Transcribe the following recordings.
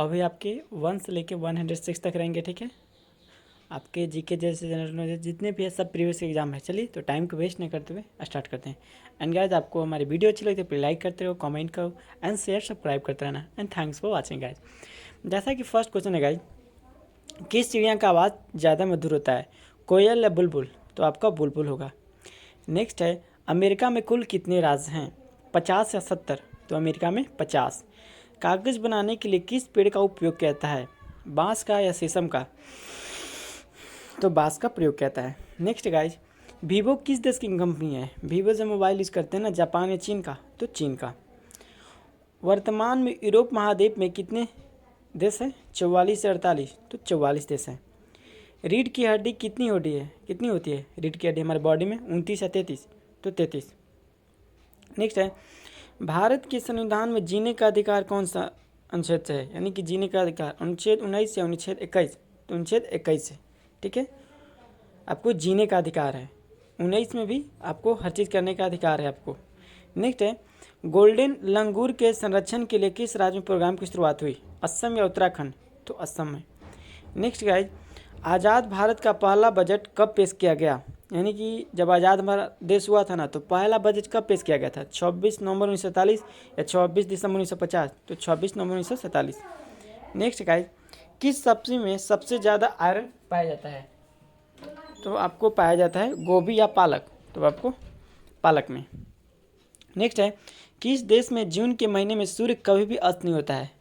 अभी आपके 1 से लेके 106 तक रहेंगे, ठीक है। आपके जीके जैसे जनरल नॉलेज जितने भी है सब प्रीवियस एग्जाम है। चलिए तो टाइम को वेस्ट नहीं करते हुए स्टार्ट करते हैं। एंड गाइज आपको हमारी वीडियो अच्छी लगी तो प्लीज लाइक करते रहो, कमेंट करो एंड शेयर सब्सक्राइब करते रहना। And thanks for watching guys. जैसा कि फर्स्ट क्वेश्चन है गाइज, किस चिड़िया का आवाज़ ज़्यादा मधुर होता है, कोयल या बुलबुल? तो आपका बुलबुल होगा। नेक्स्ट है, अमेरिका में कुल कितने राज्य हैं, 50 या 70? तो अमेरिका में 50। कागज़ बनाने के लिए किस पेड़ का उपयोग किया जाता है, बांस का या शीशम का? तो बांस का प्रयोग किया जाता है। नेक्स्ट गाइज, वीवो किस देश की कंपनी है? वीवो जो मोबाइल यूज़ करते हैं ना, जापान या चीन का? तो चीन का। वर्तमान में यूरोप महाद्वीप में कितने देश हैं, 44 से 48? तो 44 देश हैं। रीढ़ की हड्डी कितनी होती है रीढ़ की हड्डी हमारे बॉडी में, 29 या 33? तो 33। नेक्स्ट है, भारत के संविधान में जीने का अधिकार कौन सा अनुच्छेद से है, यानी कि जीने का अधिकार अनुच्छेद 19 या अनुच्छेद 21? तो अनुच्छेद 21 से, ठीक है। आपको जीने का अधिकार है, 19 में भी आपको हर चीज़ करने का अधिकार है आपको। नेक्स्ट है, गोल्डन लंगूर के संरक्षण के लिए किस राज्य में प्रोग्राम की शुरुआत हुई, असम या उत्तराखंड? तो असम में। नेक्स्ट गाइज, आज़ाद भारत का पहला बजट कब पेश किया गया, यानी कि जब आज़ाद हमारा देश हुआ था ना, तो पहला बजट कब पेश किया गया था, 26 नवंबर 1947 या 26 दिसंबर 1950? तो 26 नवंबर 1947। नेक्स्ट गाइज, किस सब्जी में सबसे ज़्यादा आयरन पाया जाता है? तो आपको पाया जाता है गोभी या पालक? तो आपको पालक में। नेक्स्ट है, किस देश में जून के महीने में सूर्य कभी भी अस्त नहीं होता है,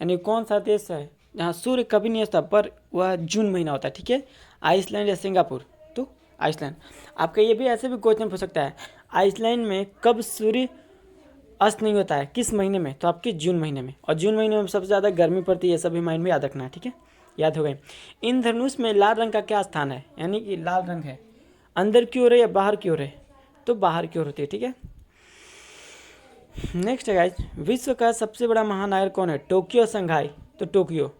यानी कौन सा देश है जहाँ सूर्य कभी नहीं अस्त पर वह जून महीना होता है, ठीक है। आइसलैंड या सिंगापुर? तो आइसलैंड। आपका ये भी ऐसे भी क्वेश्चन पूछ सकता है, आइसलैंड में कब सूर्य अस्त नहीं होता है, किस महीने में? तो आपके जून महीने में। और जून महीने में सबसे ज़्यादा गर्मी पड़ती है, सभी माइंड में याद रखना है, ठीक है। याद हो गए। इंद्रधनुष में लाल रंग का क्या स्थान है, यानी कि लाल रंग है अंदर की ओर है या बाहर की ओर है? तो बाहर की ओर होती है, ठीक है। नेक्स्ट है गाइज, विश्व का सबसे बड़ा महानगर कौन है, टोक्यो शंघाई? तो टोक्यो,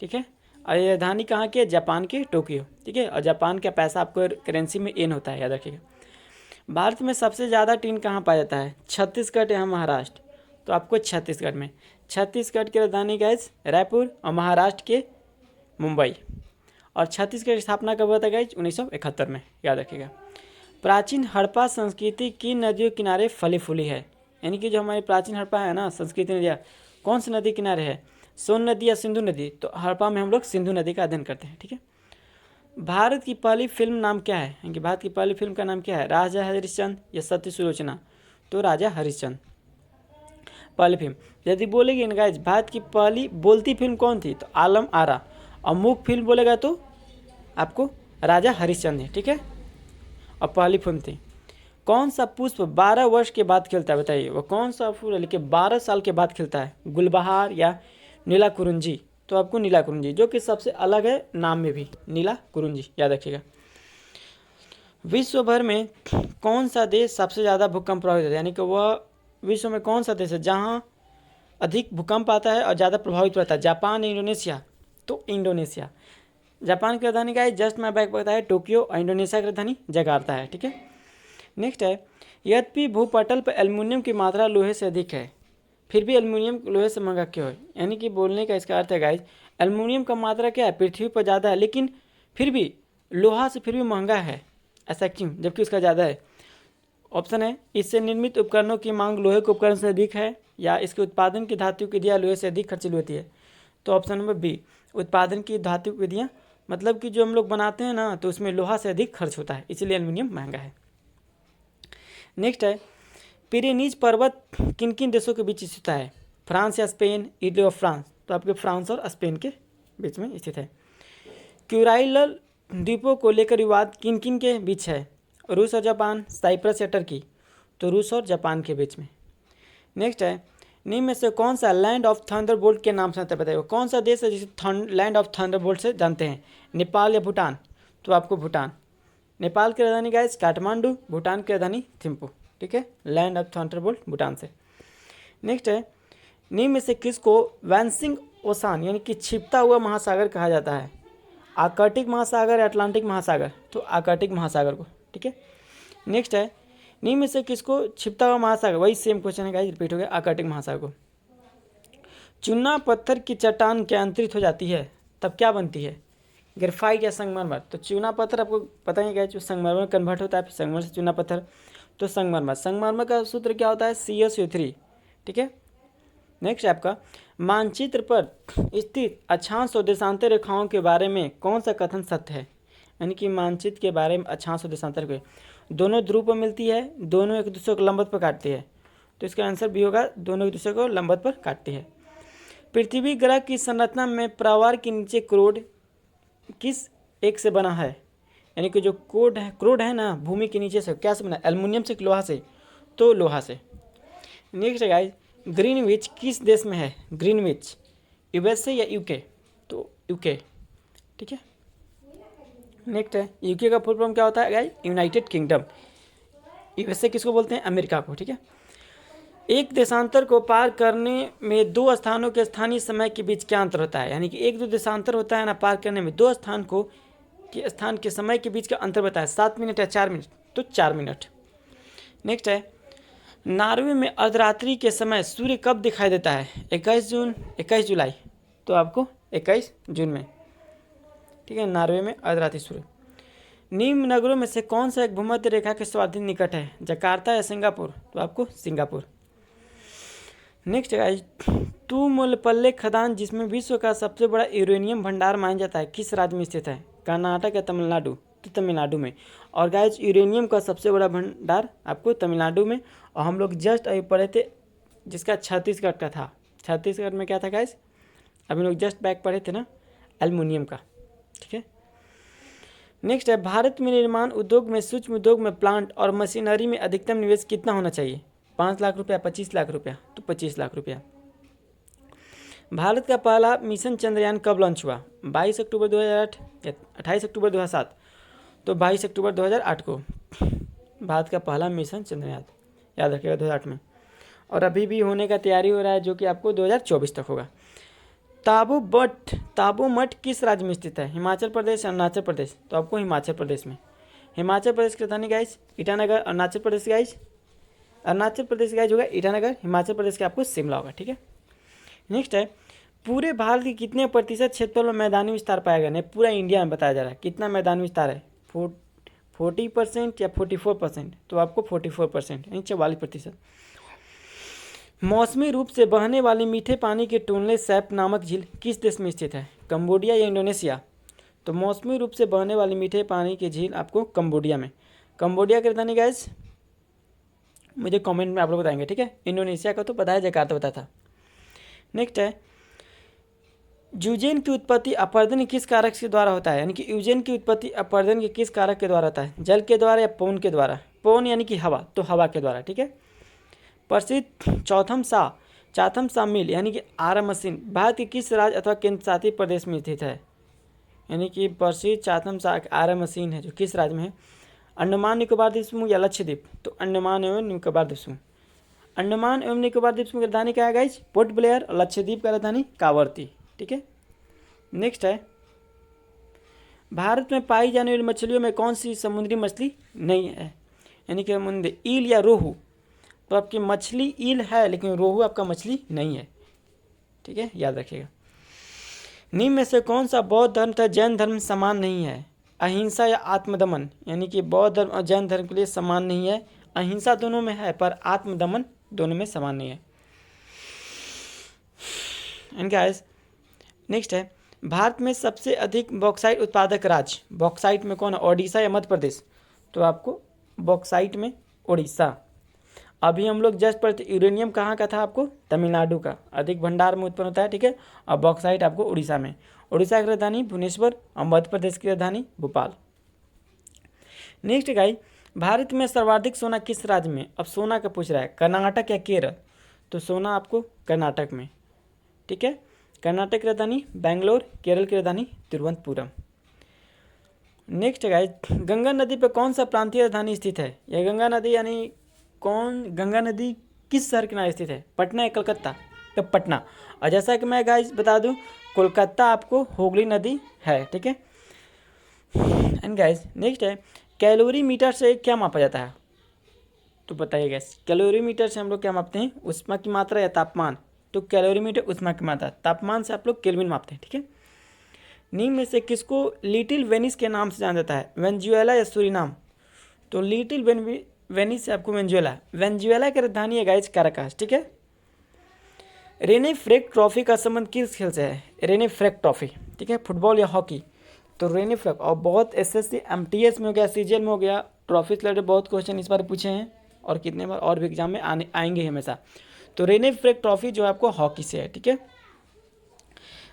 ठीक है। और ये राजधानी कहाँ की है, जापान के टोक्यो, ठीक है। और जापान का पैसा आपको करेंसी में येन होता है, याद रखिएगा। भारत में सबसे ज़्यादा टीन कहाँ पाया जाता है, छत्तीसगढ़ या महाराष्ट्र? तो आपको छत्तीसगढ़ में। छत्तीसगढ़ की राजधानी गाइज रायपुर और महाराष्ट्र के मुंबई। और छत्तीसगढ़ की स्थापना कब हुआ था गाइज, 1971 में, याद रखिएगा। प्राचीन हड़प्पा संस्कृति किन नदियों किनारे फली फूली है, यानी कि जो हमारी प्राचीन हड़प्पा है ना संस्कृति नदियाँ, कौन सी नदी किनारे है, सोन नदी या सिंधु नदी? तो हड़प्पा में हम लोग सिंधु नदी का अध्ययन करते हैं, ठीक है। भारत की पहली फिल्म नाम क्या है, यानी कि भारत की पहली फिल्म का नाम क्या है, राजा हरिश्चंद्र या सत्य सुलोचना? तो राजा हरिश्चंद्र पहली फिल्म। यदि बोलेगी गाइज भारत की पहली बोलती फिल्म कौन थी, तो आलम आरा। और मूक फिल्म बोलेगा तो आपको राजा हरिश्चंद्र है, ठीक है। और पहली फिल्म थी। कौन सा पुष्प 12 वर्ष के बाद खिलता है, बताइए वो कौन सा फूल है लेकिन 12 साल के बाद खिलता है, गुलबहार या नीला कुरुंजी? तो आपको नीला कुरुंजी, जो कि सबसे अलग है नाम में भी, नीला कुरुंजी, याद रखिएगा। विश्व भर में कौन सा देश सबसे ज़्यादा भूकंप प्रभावित है, यानी कि वह विश्व में कौन सा देश है जहाँ अधिक भूकंप आता है और ज़्यादा प्रभावित रहता है, जापान, इंडोनेशिया? तो इंडोनेशिया। जापान की राजधानी का है, जस्ट मैं बैक बताया टोक्यो, और इंडोनेशिया की राजधानी जकार्ता है, ठीक है। नेक्स्ट है, यद्यपि भूपटल पर एल्युमिनियम की मात्रा लोहे से अधिक है, फिर भी एल्युमिनियम लोहे से महंगा क्यों है, यानी कि बोलने का इसका अर्थ है गाइज, एल्युमिनियम का मात्रा क्या है, पृथ्वी पर ज़्यादा है, लेकिन फिर भी लोहा से फिर भी महंगा है, ऐसा क्यों जबकि उसका ज़्यादा है? ऑप्शन है, इससे निर्मित उपकरणों की मांग लोहे के उपकरण से अधिक है, या इसके उत्पादन की धातु की विधियाँ लोहे से अधिक खर्चीली होती है? तो ऑप्शन नंबर बी, उत्पादन की धातु विधियाँ, मतलब कि जो हम लोग बनाते हैं ना तो उसमें लोहा से अधिक खर्च होता है, इसलिए एल्युमिनियम महंगा है। नेक्स्ट है, पिरेनीज पर्वत किन किन देशों के बीच स्थित है, फ्रांस या स्पेन, इटली और फ्रांस? तो आपके फ्रांस और स्पेन के बीच में स्थित है। क्यूराइल द्वीपों को लेकर विवाद किन किन के बीच है, रूस और जापान, साइप्रस या टर्की? तो रूस और जापान के बीच में। नेक्स्ट है, निम्न में से कौन सा लैंड ऑफ थंडरबोल्ट के नाम से बताइए, कौन सा देश है जिसे लैंड ऑफ थंडरबोल्ट से जानते हैं, नेपाल या भूटान? तो आपको भूटान। नेपाल की राजधानी गाइस काठमांडू, भूटान की राजधानी थिम्पू, ठीक है। लैंड ऑफ थंडरबोल्ट भूटान से। नेक्स्ट है, निम्न में से किसको वैंसिंग ओसान यानी कि छिपता हुआ महासागर कहा जाता है, आर्कटिक महासागर या अटलांटिक महासागर? तो आर्कटिक महासागर को, ठीक है। नेक्स्ट है, निम्न में से किसको छिपता हुआ महासागर, वही सेम क्वेश्चन है गाइस, रिपीट हो गया, आर्कटिक महासागर को। चूना पत्थर की चट्टान क्या अंतरित हो जाती है तब क्या बनती है, ग्रेफाइट या संगमरमर। तो चूना पत्थर आपको पता ही क्या है, जो संगमरमर में कन्वर्ट होता है, फिर संगमरमर से चूना पत्थर, तो संगमरमर। संगमरमर का सूत्र क्या होता है, CaSO3। ठीक है। नेक्स्ट आपका, मानचित्र पर स्थित अक्षांश और देशांतर रेखाओं के बारे में कौन सा कथन सत्य है। यानी कि मानचित्र के बारे में अक्षांश और देशांतर के दोनों ध्रुव पर मिलती है, दोनों एक दूसरे को लंबवत पर काटती है, तो इसका आंसर भी होगा, दोनों एक दूसरे को लंबवत पर काटती है। पृथ्वी ग्रह की संरचना में प्रवार के नीचे क्रोड किस एक से बना है। यानी कि जो क्रोड है ना, भूमि के नीचे से क्या से बना, एल्युमिनियम से, लोहा से, तो लोहा से। नेक्स्ट है गाइस, ग्रीनविच किस देश में है, ग्रीनविच USA या UK, तो UK। ठीक है। नेक्स्ट है, UK का फुल फॉर्म क्या होता है गाइस, यूनाइटेड किंगडम। USA किसको बोलते हैं, अमेरिका को। ठीक है। एक देशांतर को पार करने में दो स्थानों के स्थानीय समय के बीच क्या अंतर होता है। यानी कि एक जो देशांतर होता है ना, पार करने में दो स्थान के समय के बीच का अंतर बताया, 7 मिनट या 4 मिनट, तो 4 मिनट। नेक्स्ट है, नॉर्वे में अर्धरात्रि के समय सूर्य कब दिखाई देता है, 21 जुलाई, तो आपको 21 जून में। ठीक है, नॉर्वे में अर्धरात्रि सूर्य। निम्न नगरों में से कौन सा एक भूमध्य रेखा के सर्वाधिक निकट है, जकार्ता या सिंगापुर, तो आपको सिंगापुर। नेक्स्ट है, तुमलपल्ले खदान जिसमें विश्व का सबसे बड़ा यूरेनियम भंडार माना जाता है, किस राज्य में स्थित है, कर्नाटक या तमिलनाडु, तो तमिलनाडु में। और गाइज यूरेनियम का सबसे बड़ा भंडार आपको तमिलनाडु में, और हम लोग जस्ट अभी पढ़े थे जिसका छत्तीसगढ़ का था। छत्तीसगढ़ में क्या था गाइज, अभी लोग जस्ट बैक पढ़े थे ना, एल्युमिनियम का। ठीक है। नेक्स्ट है, भारत में निर्माण उद्योग में, सूक्ष्म उद्योग में, प्लांट और मशीनरी में अधिकतम निवेश कितना होना चाहिए, 5 लाख रुपया, 25 लाख रुपया, तो 25 लाख रुपया। भारत का पहला मिशन चंद्रयान कब लॉन्च हुआ, 22 अक्टूबर 2008 या 28 अक्टूबर 2007, तो 22 अक्टूबर 2008 को भारत का पहला मिशन चंद्रयान, याद रखिएगा, 2008 में। और अभी भी होने का तैयारी हो रहा है, जो कि आपको 2024 तक होगा। ताबू मठ किस राज्य में स्थित है, हिमाचल प्रदेश, अरुणाचल प्रदेश, तो आपको हिमाचल प्रदेश में। हिमाचल प्रदेश की राजधानी गाइज ईटानगर, अरुणाचल प्रदेश गाइज होगा ईटानगर, हिमाचल प्रदेश का आपको शिमला होगा। ठीक है। नेक्स्ट है, पूरे भारत के कितने प्रतिशत क्षेत्रफल में मैदानी विस्तार पाया गया, नहीं पूरा इंडिया में बताया जा रहा है कितना मैदानी विस्तार है, 40% या 44%, तो आपको 44% यानी 44%। मौसमी रूप से बहने वाली मीठे पानी के टोनले सैप नामक झील किस देश में स्थित है, कंबोडिया या इंडोनेशिया, तो मौसमी रूप से बहने वाली मीठे पानी की झील आपको कंबोडिया में। कंबोडिया की राजधानी गाइस मुझे कमेंट में आप लोग बताएंगे। ठीक है। इंडोनेशिया का तो पता है, जकार्ता पता था। नेक्स्ट है, यूजेन की उत्पत्ति अपर्दन किस कारक के द्वारा होता है, यानी कि यूजेन की उत्पत्ति अपर्दन के किस कारक के द्वारा होता है, जल के द्वारा या पवन के द्वारा, पवन यानी कि हवा, तो हवा के द्वारा। ठीक है। प्रसिद्ध चाथम सा मिल यानी कि आरा मशीन भारत के किस राज्य अथवा केंद्र शासित प्रदेश में स्थित है, यानी कि प्रसिद्ध चाथम सा आरा मशीन है जो किस राज्य में है, अंडमान निकोबार द्वीप समूह या लक्षद्वीप, तो अंडमान एवं निकोबार द्वीप समूह। अंडमान एवं निकोबार द्वीप समूह की राजधानी क्या है गाइज, पोर्ट ब्लेयर, और लक्षद्वीप का राजधानी कावर्ती। ठीक है। नेक्स्ट है, भारत में पाई जाने वाली मछलियों में कौन सी समुद्री मछली नहीं है, यानी कि समुद्री ईल या रोहू, तो आपकी मछली ईल है लेकिन रोहू आपका मछली नहीं है। ठीक है, याद रखिएगा। निम्न में से कौन सा बौद्ध धर्म तथा जैन धर्म समान नहीं है, अहिंसा या आत्मदमन, यानी कि बौद्ध धर्म और जैन धर्म के लिए समान नहीं है, अहिंसा दोनों में है पर आत्मदमन दोनों में समान नहीं है। एंड गाइस नेक्स्ट है, भारत में सबसे अधिक बॉक्साइट उत्पादक राज्य, बॉक्साइट में कौन है, ओडिशा या मध्य प्रदेश, तो आपको बॉक्साइट में ओडिशा। अभी हम लोग जस्ट पर यूरेनियम कहाँ का था, आपको तमिलनाडु का अधिक भंडार में उत्पन्न होता है। ठीक है। और बॉक्साइट आपको उड़ीसा में, उड़ीसा की राजधानी भुवनेश्वर और मध्य प्रदेश की राजधानी भोपाल। नेक्स्ट गाइस, भारत में सर्वाधिक सोना किस राज्य में, अब सोना का पूछ रहा है, कर्नाटक या केरल, तो सोना आपको कर्नाटक में। ठीक है। कर्नाटक की राजधानी बेंगलोर, केरल की राजधानी तिरुवनंतपुरम। नेक्स्ट गाइस, गंगा नदी पर कौन सा प्रांतीय राजधानी स्थित है, यह गंगा नदी यानी गंगा नदी किस शहर किनारे स्थित है, पटना या कलकत्ता, तो पटना। और जैसा कि मैं गाइस बता दूं, कोलकाता आपको हुगली नदी है। ठीक है। एंड गाइस नेक्स्ट है, कैलोरी मीटर से क्या मापा जाता है, तो बताइए गैस, कैलोरी मीटर से हम लोग क्या मापते हैं, ऊष्मा की मात्रा या तापमान, तो कैलोरीमीटर ऊष्मा की मात्रा, तापमान से आप लोग केल्विन मापते हैं, ठीक है। निम्न में से किसको लिटिल वेनिस के नाम से जाना जाता है, वेनेजुएला या सूरीनाम। तो लिटिल वेनिस से आपको वेनेजुएला की राजधानी है गाइस कैराकास, ठीक है। रेने फ्रैग ट्रॉफी का संबंध किस खेल से है, रेने फ्रैग ट्रॉफी, ठीक है, फुटबॉल या हॉकी। तो रेने फ्रैग, और बहुत एसएससी एमटीएस में हो गया, सीजीएल में हो गया, ट्रॉफी से रिलेटेड बहुत क्वेश्चन इस बार पूछे हैं और कितने बार और भी एग्जाम में आएंगे हमेशा। तो रेने फ्रैग ट्रॉफी जो है आपको हॉकी से है, ठीक है।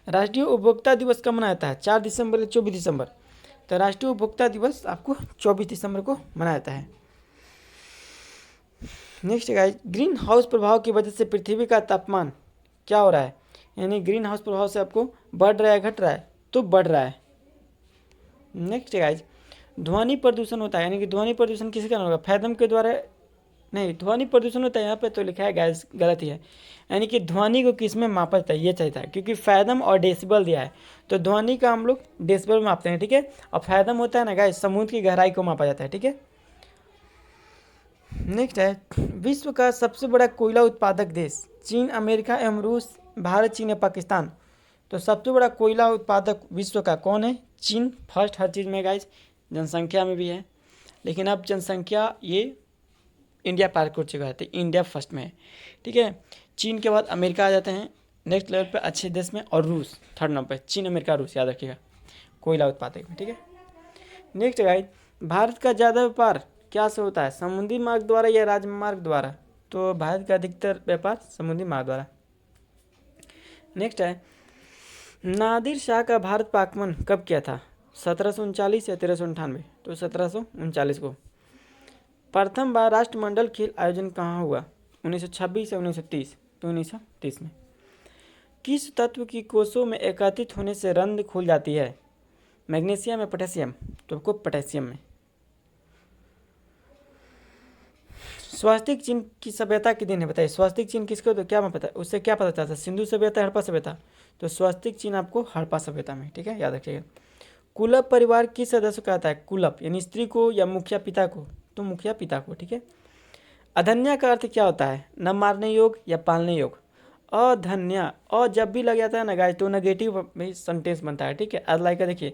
राष्ट्रीय उपभोक्ता दिवस कब मनाया जाता है, 4 दिसंबर या 24 दिसंबर। तो राष्ट्रीय उपभोक्ता दिवस आपको 24 दिसंबर को मनाया जाता है। नेक्स्ट गाइस, ग्रीन हाउस प्रभाव की वजह से पृथ्वी का तापमान क्या हो रहा है, यानी ग्रीन हाउस प्रभाव से आपको बढ़ रहा है घट रहा है, तो बढ़ रहा है। नेक्स्ट गाइस, ध्वनि प्रदूषण होता है, यानी कि ध्वनि प्रदूषण किसके कारण होगा, फैदम के द्वारा नहीं, ध्वनि प्रदूषण होता है, यहाँ पे तो लिखा है गाइस गलत ही है, यानी कि ध्वनि को किस में मापा जाता है, ये चाहिए था, क्योंकि फैदम और डेसिबल दिया है, तो ध्वनि का हम लोग डेसिबल में मापते हैं, ठीक है। और फैदम होता है ना गाइस, समुद्र की गहराई को मापा जाता है, ठीक है। नेक्स्ट है, विश्व का सबसे बड़ा कोयला उत्पादक देश, चीन, अमेरिका एवं रूस, भारत, चीन या पाकिस्तान। तो सबसे बड़ा कोयला उत्पादक विश्व का कौन है, चीन फर्स्ट हर चीज़ में गाइस, जनसंख्या में भी है, लेकिन अब जनसंख्या ये इंडिया पार कर चुका है, तो इंडिया फर्स्ट में है, ठीक है। चीन के बाद अमेरिका आ जाते हैं नेक्स्ट लेवल पे अच्छे देश में, और रूस थर्ड नंबर पे, चीन, अमेरिका, रूस, याद रखिएगा कोयला उत्पादक में, ठीक है। नेक्स्ट गाइस, भारत का ज़्यादा व्यापार क्या से होता है, समुद्री मार्ग द्वारा या राजमार्ग द्वारा। तो भारत का अधिकतर व्यापार समुद्री मार्ग द्वारा। नेक्स्ट है, नादिर शाह का भारत पर आक्रमण कब किया था, 1739 या 1398। तो 1739 को। प्रथम बार राष्ट्रमंडल खेल आयोजन कहाँ हुआ, 1926 या 1930। तो 1930 में। किस तत्व की कोषों में एकत्रित होने से रंध्र खुल जाती है, मैग्नीशियम या पोटेशियम। तो आपको पोटेशियम में। स्वास्तिक चिन्ह की सभ्यता के दिन है, बताइए स्वास्तिक चिन्ह किसको, तो क्या मैं पता है उससे क्या पता चलता है, सिंधु सभ्यता, हड़प्पा सभ्यता। तो स्वास्तिक चिन्ह आपको हड़प्पा सभ्यता में, ठीक है, याद रखिएगा। कुलप परिवार किस सदस्य को कहता है, कुलप यानी स्त्री को या मुखिया पिता को। तो मुखिया पिता को, ठीक है। अधन्या का अर्थ क्या होता है, न मारने योग या पालने योग। अधन्या, और जब भी लग जाता है ना गाइस, तो नेगेटिव में सेंटेंस बनता है, ठीक है। अदलाई का देखिए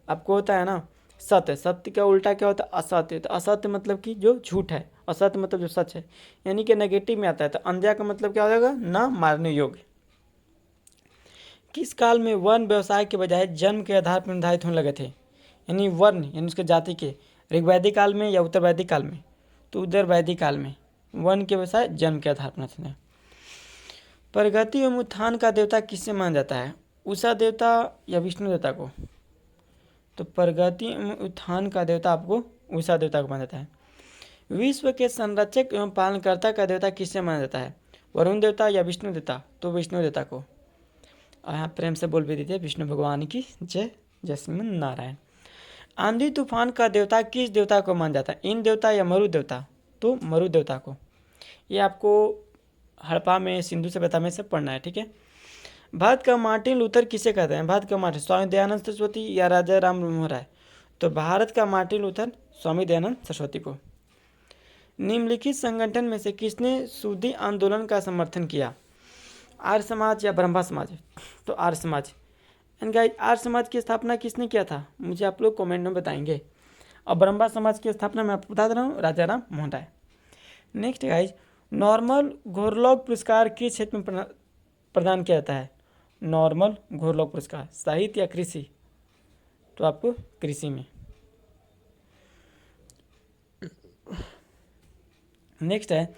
आपको होता है ना सत्य, सत्य का उल्टा क्या होता है, असत्य। तो असत्य मतलब कि जो झूठ है, असत्य मतलब जो सच है, यानी कि नेगेटिव में आता है। तो अंध्या का मतलब क्या हो जाएगा, ना मारने योग्य। किस काल में वर्ण व्यवसाय के बजाय जन्म के आधार पर निर्धारित होने लगे थे, यानी वर्ण यानी उसके जाति के, ऋग्वैदिक काल में या उत्तर वैदिक काल में। तो उत्तर वैदिक काल में वर्ण के व्यवसाय जन्म के आधार पर थे। प्रगति एवं उत्थान का देवता किससे माना जाता है, उषा देवता या विष्णु देवता को। तो प्रगति एवं उत्थान का देवता आपको उषा देवता को माना जाता है। विश्व के संरक्षक एवं पालनकर्ता का देवता किससे माना जाता है, वरुण देवता या विष्णु देवता। तो विष्णु देवता को। और यहाँ प्रेम से बोल भी दीजिए विष्णु भगवान की जय, जय श्रीमन नारायण। आंधी तूफान का देवता किस देवता को माना जाता है, इन देवता या मरु देवता। तो मरु देवता को। ये आपको हड़प्पा में, सिंधु सभ्यता में सब पढ़ना है, ठीक है। भारत का मार्टिन लूथर किसे कहते हैं, भारत का मार्टिन स्वामी दयानंद सरस्वती या राजा राम मनोहर राय। तो भारत का मार्टिन लूथर स्वामी दयानंद सरस्वती को। निम्नलिखित संगठन में से किसने सूदी आंदोलन का समर्थन किया, आर्य समाज या ब्रह्मा समाज। तो आर्य समाज। एंड गाइस, आर्य समाज की स्थापना किसने किया था, मुझे आप लोग कमेंट में बताएंगे। और ब्रह्मा समाज की स्थापना मैं आपको बता दे रहा हूँ, राजा Ram Mohan Roy. Next guys, normal घोरलॉग पुरस्कार किस क्षेत्र में प्रदान किया जाता है, नॉर्मल घोरलॉग पुरस्कार साहित्य या कृषि। तो आपको कृषि में। नेक्स्ट है,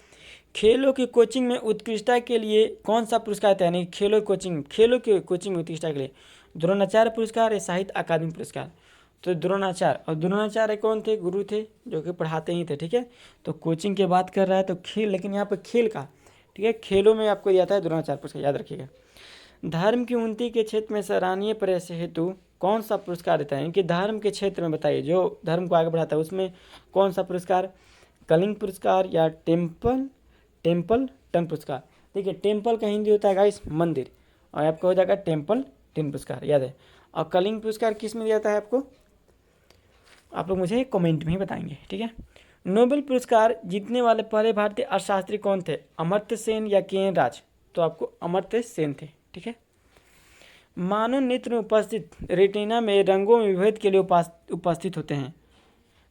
खेलों की कोचिंग में उत्कृष्टता के लिए कौन सा पुरस्कार था, यानी खेलों की कोचिंग में उत्कृष्टता के लिए द्रोणाचार्य पुरस्कार या साहित्य अकादमी पुरस्कार। तो द्रोणाचार्य, और द्रोणाचार्य कौन थे, गुरु थे जो कि पढ़ाते ही थे, ठीक है। तो कोचिंग की बात कर रहा है तो खेल, लेकिन यहाँ पर खेल का, ठीक है, खेलों में आपको दिया था द्रोणाचार्य पुरस्कार, याद रखिएगा। धर्म की उन्नति के क्षेत्र में सराहनीय प्रयास हेतु कौन सा पुरस्कार देता है, इनके धर्म के क्षेत्र में बताइए, जो धर्म को आगे बढ़ाता है उसमें कौन सा पुरस्कार, कलिंग पुरस्कार या टेम्पल टन पुरस्कार। देखिए टेम्पल का हिंदी होता है गाइस मंदिर, और आपको हो जाएगा टेम्पल टन पुरस्कार, याद है। और कलिंग पुरस्कार किस में दिया जाता है आपको, आप लोग मुझे कमेंट में ही बताएंगे, ठीक है। नोबेल पुरस्कार जीतने वाले पहले भारतीय अर्थशास्त्री कौन थे, अमर्त्य सेन या के एन राज। तो आपको अमर्त्य सेन थे। ठीक है। मानव नेत्र में उपस्थित रेटिना में रंगों में विभेद के लिए उपस्थित होते हैं।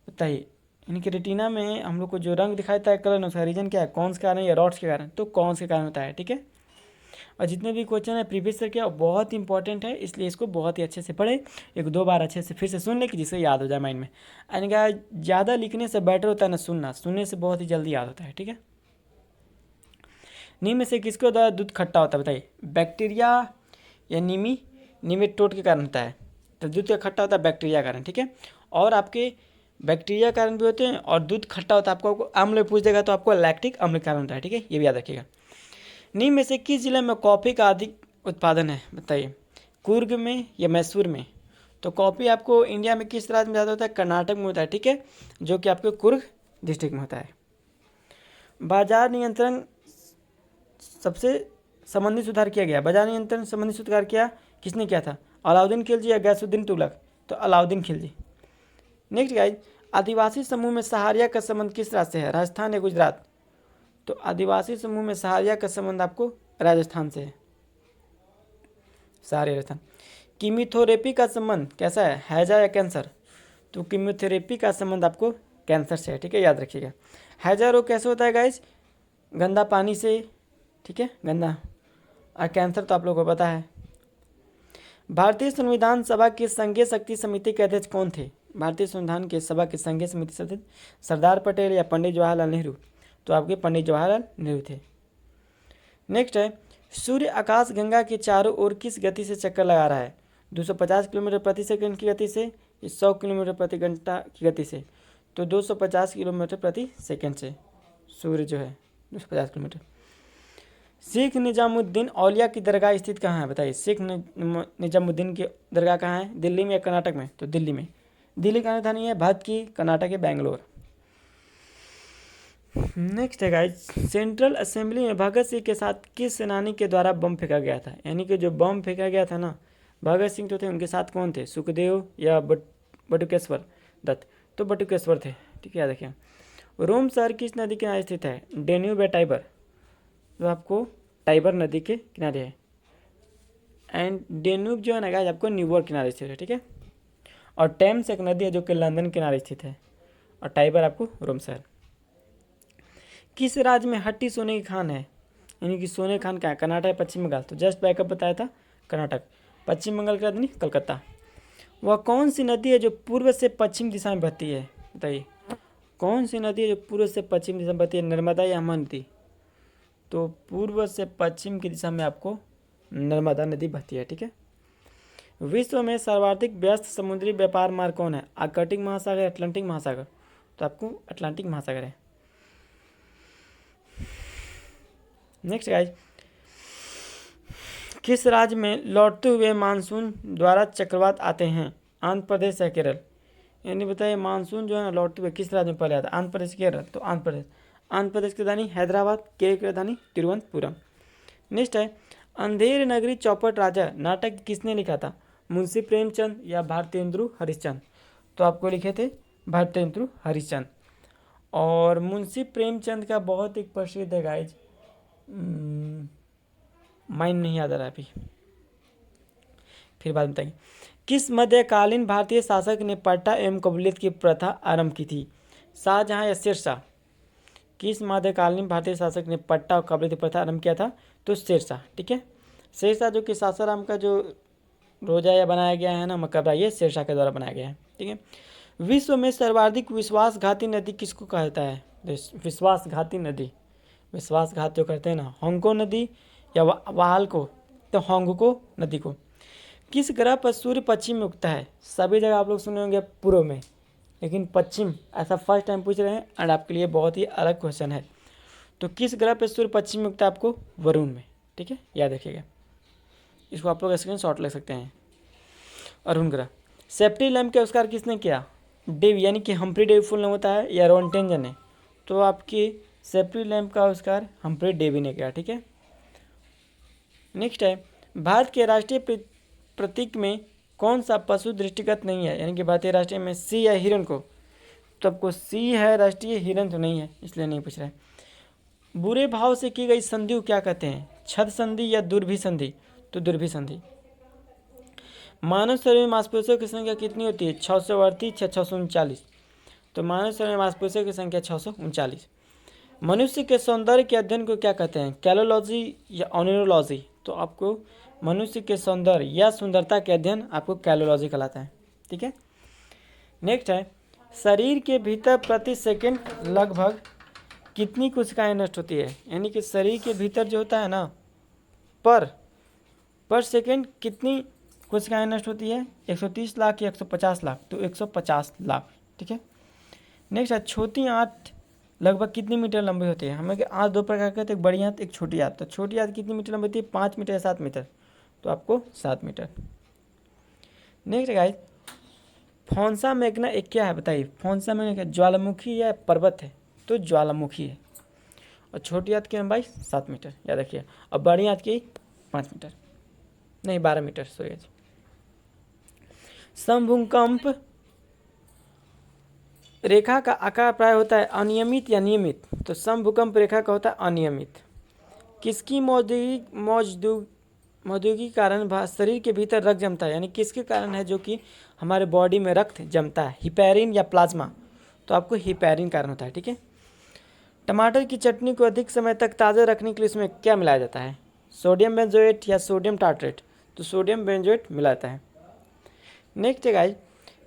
बताइए, यानी कि रेटिना में हम लोग को जो रंग दिखाई देता है कलर, उसका रीजन क्या है, कौन से कारण या रॉड्स के कारण, तो कौन से कारण होता है। ठीक है। और जितने भी क्वेश्चन है प्रीवियस ईयर के बहुत इंपॉर्टेंट है, इसलिए इसको बहुत ही अच्छे से पढ़े, 1-2 बार अच्छे से फिर से सुन ले कि जिससे याद हो जाए माइंड में। यानी कि ज़्यादा लिखने से बेटर होता है ना सुनना, सुनने से बहुत ही जल्दी याद होता है। ठीक है। निम्न में से किसके द्वारा दूध खट्टा होता है, बताइए। बैक्टीरिया या निमेटोड के कारण होता है। तो दूध का खट्टा होता है बैक्टीरिया कारण। ठीक है। और आपके बैक्टीरिया कारण भी होते हैं, और दूध खट्टा होता है आपको अम्ल पूछ देगा तो आपको लैक्टिक अम्ल कारण होता है। ठीक है, ये भी याद रखिएगा। निम्न में से किस जिले में कॉफ़ी का अधिक उत्पादन है, बताइए। कुर्ग में या मैसूर में। तो कॉफ़ी आपको इंडिया में किस राज्य में ज़्यादा होता है, कर्नाटक में होता है। ठीक है, जो कि आपके कुर्ग डिस्ट्रिक्ट में होता है। बाजार नियंत्रण सबसे संबंधित सुधार किया गया। बाजार नियंत्रण संबंधी सुधार किया किसने किया था, अलाउद्दीन खिलजी या गयासुद्दीन तुगलक, तो अलाउद्दीन खिलजी। नेक्स्ट गाइज, आदिवासी समूह में सहारिया का संबंध किस राज्य से है, राजस्थान या गुजरात। तो आदिवासी समूह में सहारिया का संबंध आपको राजस्थान से है, सहारिया राजस्थान। कीमोथेरेपी का संबंध कैसा है, हैजा या कैंसर। तो कीमोथेरेपी का संबंध आपको कैंसर से है। ठीक है, याद रखिएगा। हैजा रोग कैसे होता है गाइज, गंदा पानी से। ठीक है, गंदा। और कैंसर तो आप लोगों को पता है। भारतीय संविधान सभा की संघीय शक्ति समिति के अध्यक्ष कौन थे। भारतीय संविधान के सभा की संघीय समिति से सरदार पटेल या पंडित जवाहरलाल नेहरू। तो आपके पंडित जवाहरलाल नेहरू थे। नेक्स्ट है, सूर्य आकाश गंगा के चारों ओर किस गति से चक्कर लगा रहा है, 250 किलोमीटर प्रति सेकंड की गति से, 100 किलोमीटर प्रति घंटा की गति से। तो 250 किलोमीटर प्रति सेकंड से सूर्य जो है 250 किलोमीटर। शेख निजामुद्दीन औलिया की दरगाह स्थित कहाँ है, बताइए। शेख निजामुद्दीन की दरगाह कहाँ है, दिल्ली में या कर्नाटक में। तो दिल्ली में। दिल्ली का राजधानी है भारत की, कर्नाटक है बेंगलोर। नेक्स्ट है गाइज, सेंट्रल असेंबली में भगत सिंह के साथ किस सेनानी के द्वारा बम फेंका गया था। यानी कि जो बम फेंका गया था ना, भगत सिंह तो थे, उनके साथ कौन थे, सुखदेव या बटुकेश्वर दत्त। तो बटुकेश्वर थे। ठीक है, याद रखिए। रोम शहर किस नदी के किनारे स्थित है, डेन्यूब या टाइबर। तो आपको टाइबर नदी के किनारे है। एंड डेन्यूब जो है ना गाइज आपको न्यूयॉर्क किनारे स्थित है। ठीक है। और टेम्स एक नदी है जो कि लंदन किनारे स्थित है। और टाइबर आपको रोम शहर। किस राज्य में हट्टी सोने की खान है, यानी कि सोने की खान क्या है, कर्नाटक या पश्चिम बंगाल। तो जस्ट बैकअप बताया था कर्नाटक। पश्चिम बंगाल की राजधानी कलकत्ता। वह कौन सी नदी है जो पूर्व से पश्चिम दिशा में बहती है, बताइए। कौन सी नदी है जो पूर्व से पश्चिम दिशा में बहती है, नर्मदा या महानदी। तो पूर्व से पश्चिम की दिशा में आपको नर्मदा नदी बहती है। ठीक है। विश्व में सर्वाधिक व्यस्त समुद्री व्यापार मार्ग कौन है, आर्कटिक महासागर, अटलांटिक महासागर। तो आपको अटलांटिक महासागर है। नेक्स्ट गाइज, किस राज्य में लौटते हुए मानसून द्वारा चक्रवात आते हैं, आंध्र प्रदेश या केरल। यानी बताइए, मानसून जो है ना लौटते हुए किस राज्य में पहले आता है, आंध्र प्रदेश केरल। तो आंध्र प्रदेश। आंध्र प्रदेश की राजधानी हैदराबाद, केरल की राजधानी तिरुवनंतपुरम। नेक्स्ट है, अंधेर नगरी चौपट राजा नाटक किसने लिखा था, मुंशी प्रेमचंद या भारतेंदु हरिश्चंद्र। तो आपको लिखे थे भारतेंदु हरिश्चंद्र। और मुंशी प्रेमचंद का बहुत एक प्रसिद्ध है गाइज, माइंड नहीं याद आ रहा अभी, फिर बाद में बताएंगे। किस मध्यकालीन भारतीय शासक ने पट्टा एवं कबूलियत की प्रथा आरंभ की थी, शाहजहां या शेरशाह। किस मध्यकालीन भारतीय शासक ने पट्टा और कबूलियत की प्रथा आरंभ किया था, तो शेरशाह। ठीक है। शेरशाह जो कि सासाराम का जो रोजा या बनाया गया है ना मकबरा, ये शेरशाह के द्वारा बनाया गया है। ठीक है। विश्व में सर्वाधिक विश्वासघाती नदी किसको कहता है, विश्वासघाती नदी, विश्वासघात जो करते हैं ना, होंगको नदी या वाहल को, तो होंगको नदी को। किस ग्रह पर सूर्य पश्चिम में उगता है, सभी जगह आप लोग सुने होंगे पूर्व में, लेकिन पश्चिम ऐसा फर्स्ट टाइम पूछ रहे हैं, एंड आपके लिए बहुत ही अलग क्वेश्चन है। तो किस ग्रह पर सूर्य पश्चिम में उगता है, आपको वरुण में। ठीक है, याद रखिएगा, इसको आप लोग स्क्रीनशॉट ले सकते हैं। अरुण ग्रह। सेफ्टी लैम्प का आविष्कार किसने किया, डेवी, यानी कि हम्फ्री डेवी फुल नाम होता है, या रोंटेंजन ने। तो आपकी सेफ्टी लैम्प का आविष्कार हम्फ्री डेवी ने किया। ठीक है। नेक्स्ट है, भारत के राष्ट्रीय प्रतीक में कौन सा पशु दृष्टिगत नहीं है, यानी कि भारतीय राष्ट्रीय में सी या हिरन को। तो आपको सी है राष्ट्रीय, हिरन तो नहीं है, इसलिए नहीं पूछ रहा है। बुरे भाव से की गई संधि को क्या कहते हैं, छद संधि या दुर्भी संधि? तो दुर्भी संधि। मानव शरीर में मांसपेशियों की संख्या कितनी होती है? 638 या 639? तो मानव शरीर में मांसपेशियों की संख्या 639। मनुष्य के सौंदर्य के अध्ययन को क्या कहते हैं? कैलोलॉजी या ऑनिरोलॉजी? तो आपको मनुष्य के सौंदर्य या सुंदरता के अध्ययन आपको कैलोलॉजी कहलाता है। ठीक है। नेक्स्ट है, शरीर के भीतर प्रति सेकंड लगभग कितनी कोशिकाएं नष्ट होती है? यानी कि शरीर के भीतर जो होता है ना, पर सेकंड कितनी कोशिकाएं नष्ट होती है? 130 लाख या 150 लाख? तो 150 लाख। ठीक है। नेक्स्ट है, छोटी आंत लगभग कितनी मीटर लंबी होती है? हमें आंत दो प्रकार के, एक बड़ी आंत एक छोटी आंत। तो छोटी आंत कितनी मीटर लंबी होती है? 5 मीटर या 7 मीटर? तो आपको 7 मीटर। नेक्स्ट गाइस, फोन्सा मैग्ना एक क्या है बताइए? फोन्सा मैग्ना क्या, ज्वालामुखी या पर्वत है? तो ज्वालामुखी है। और छोटी आंत की लंबाई 7 मीटर, याद रखिए। और बड़ी आंत की 5 मीटर, नहीं 12 मीटर, सॉरी। समभूकंप रेखा का आकार प्राय होता है अनियमित या नियमित? तो समभूकंप रेखा का होता है अनियमित। किसकी मौजूदगी कारण शरीर के भीतर रक्त जमता है? यानी किसके कारण है जो कि हमारे बॉडी में रक्त जमता है? हिपैरिन या प्लाज्मा? तो आपको हिपैरिन कारण होता है। ठीक है। टमाटर की चटनी को अधिक समय तक ताज़ा रखने के लिए इसमें क्या मिलाया जाता है? सोडियम बेंजोएट या सोडियम टार्ट्रेट? तो सोडियम बेंजोएट मिलाता है। नेक्स्ट है गाइस,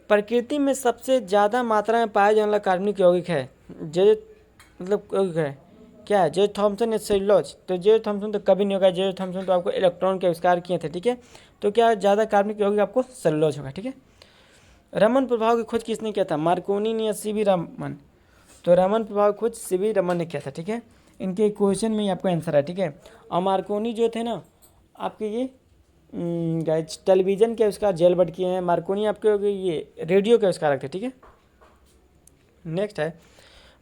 प्रकृति में सबसे ज़्यादा मात्रा में पाया जाने वाला कार्बनिक यौगिक है यौगिक है क्या है? जे थॉमसन या सेलुलोज? तो जे थॉमसन तो कभी नहीं होगा। जे थॉमसन तो आपको इलेक्ट्रॉन के आविष्कार किए थे। ठीक है। तो क्या ज़्यादा कार्बनिक यौगिक आपको सेलुलोज होगा। ठीक है। रमन प्रभाव की खोज किसने किया था? मार्कोनी ने या सीवी रमन? तो रमन प्रभाव की खोज सीवी रमन ने किया था। ठीक है। इनके क्वेश्चन में ही आपको आंसर है। ठीक है। और मार्कोनी जो थे ना आपके, ये गाइस टेलीविज़न के आविष्कार जेल बट किए हैं। मार्कोनी आपके ये रेडियो के आविष्कारक थे। ठीक है। नेक्स्ट है,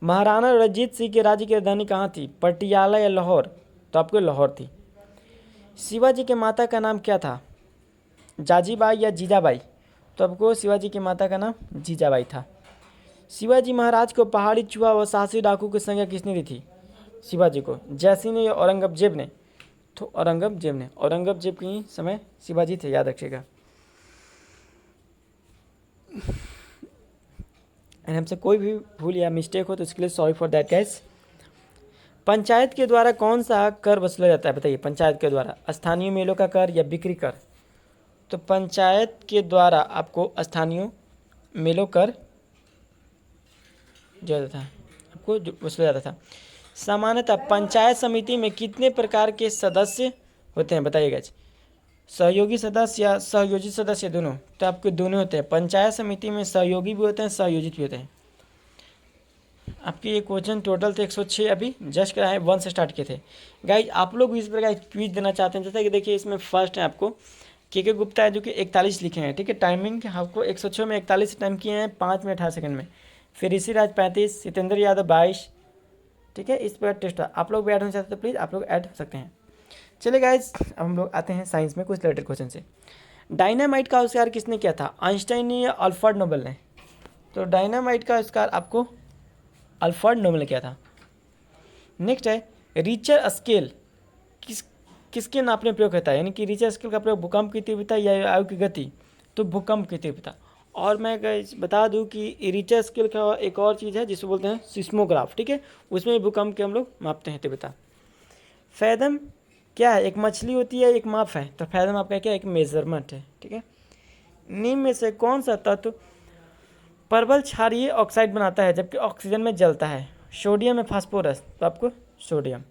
महाराणा रंजीत सिंह के राज्य की राजधानी कहाँ थी? पटियाला या लाहौर? तो आपको लाहौर थी। शिवाजी के माता का नाम क्या था? जाजीबाई या जीजाबाई? तो आपको शिवाजी की माता का नाम जीजाबाई था। शिवाजी महाराज को पहाड़ी चूहा व साहसी डाकू की संज्ञा किसने दी थी? शिवाजी को जयसिंह ने या औरंगजेब ने? तो औरंगजेब ने। औरंगजेब के समय शिवाजी थे, याद रखिएगा। हमसे कोई भी भूल या मिस्टेक हो तो इसके लिए sorry for that guys. Panchayat के द्वारा कौन सा कर वसूला जाता है बताइए? पंचायत के द्वारा स्थानीय मेलों का कर या बिक्री कर? तो पंचायत के द्वारा आपको स्थानीय मेलों कर जो जाता था आपको वसूला जाता था। सामान्यतः पंचायत समिति में कितने प्रकार के सदस्य होते हैं बताइएगा? सहयोगी सदस्य या सहयोजित सदस्य? दोनों? तो आपके दोनों होते हैं। पंचायत समिति में सहयोगी भी होते हैं, सहयोजित भी होते हैं। आपके ये क्वेश्चन टोटल थे 106, अभी जस्ट कराए 1 से स्टार्ट किए थे। गाइज आप लोग भी इस प्रकार क्विज देना चाहते हैं, जैसा कि देखिए इसमें फर्स्ट है आपको के गुप्ता है जो कि 41 लिखे हैं। ठीक है। टाइमिंग आपको 106 में 41 टाइम किए हैं 5 मिनट 18 सेकंड में। फिर ऋषिराज 35, सितेंद्र यादव 22। ठीक है। इस पर टेस्ट आप लोग भी ऐड होना चाहते हैं तो प्लीज़ आप लोग ऐड हो सकते हैं। चलिए गाइज अब हम लोग आते हैं साइंस में कुछ रिलेटेड क्वेश्चन से। डायनामाइट का आविष्कार किसने किया था? आइंस्टाइन ने या अल्फ्रेड नोबेल ने? तो डायनामाइट का आविष्कार आपको अल्फ्रेड नोबेल ने किया था। नेक्स्ट है, रिचर स्केल किसके नापने में प्रयोग होता है? यानी कि रिचर स्केल का प्रयोग भूकंप की तीव्रता या वायु की गति? तो भूकंप की तीव्रता। और मैं बता दूं कि रिचर स्केल का एक और चीज़ है जिसको बोलते हैं सिस्मोग्राफ। ठीक है। उसमें भूकंप के हम लोग मापते हैं तीव्रता। फैदम क्या है? एक मछली होती है, एक माप है। तो फैदम आपका क्या है? एक मेजरमेंट है। ठीक है। निम्न में से कौन सा तत्व परवल क्षारीय ऑक्साइड बनाता है जबकि ऑक्सीजन में जलता है? सोडियम या फास्फोरस? तो आपको सोडियम।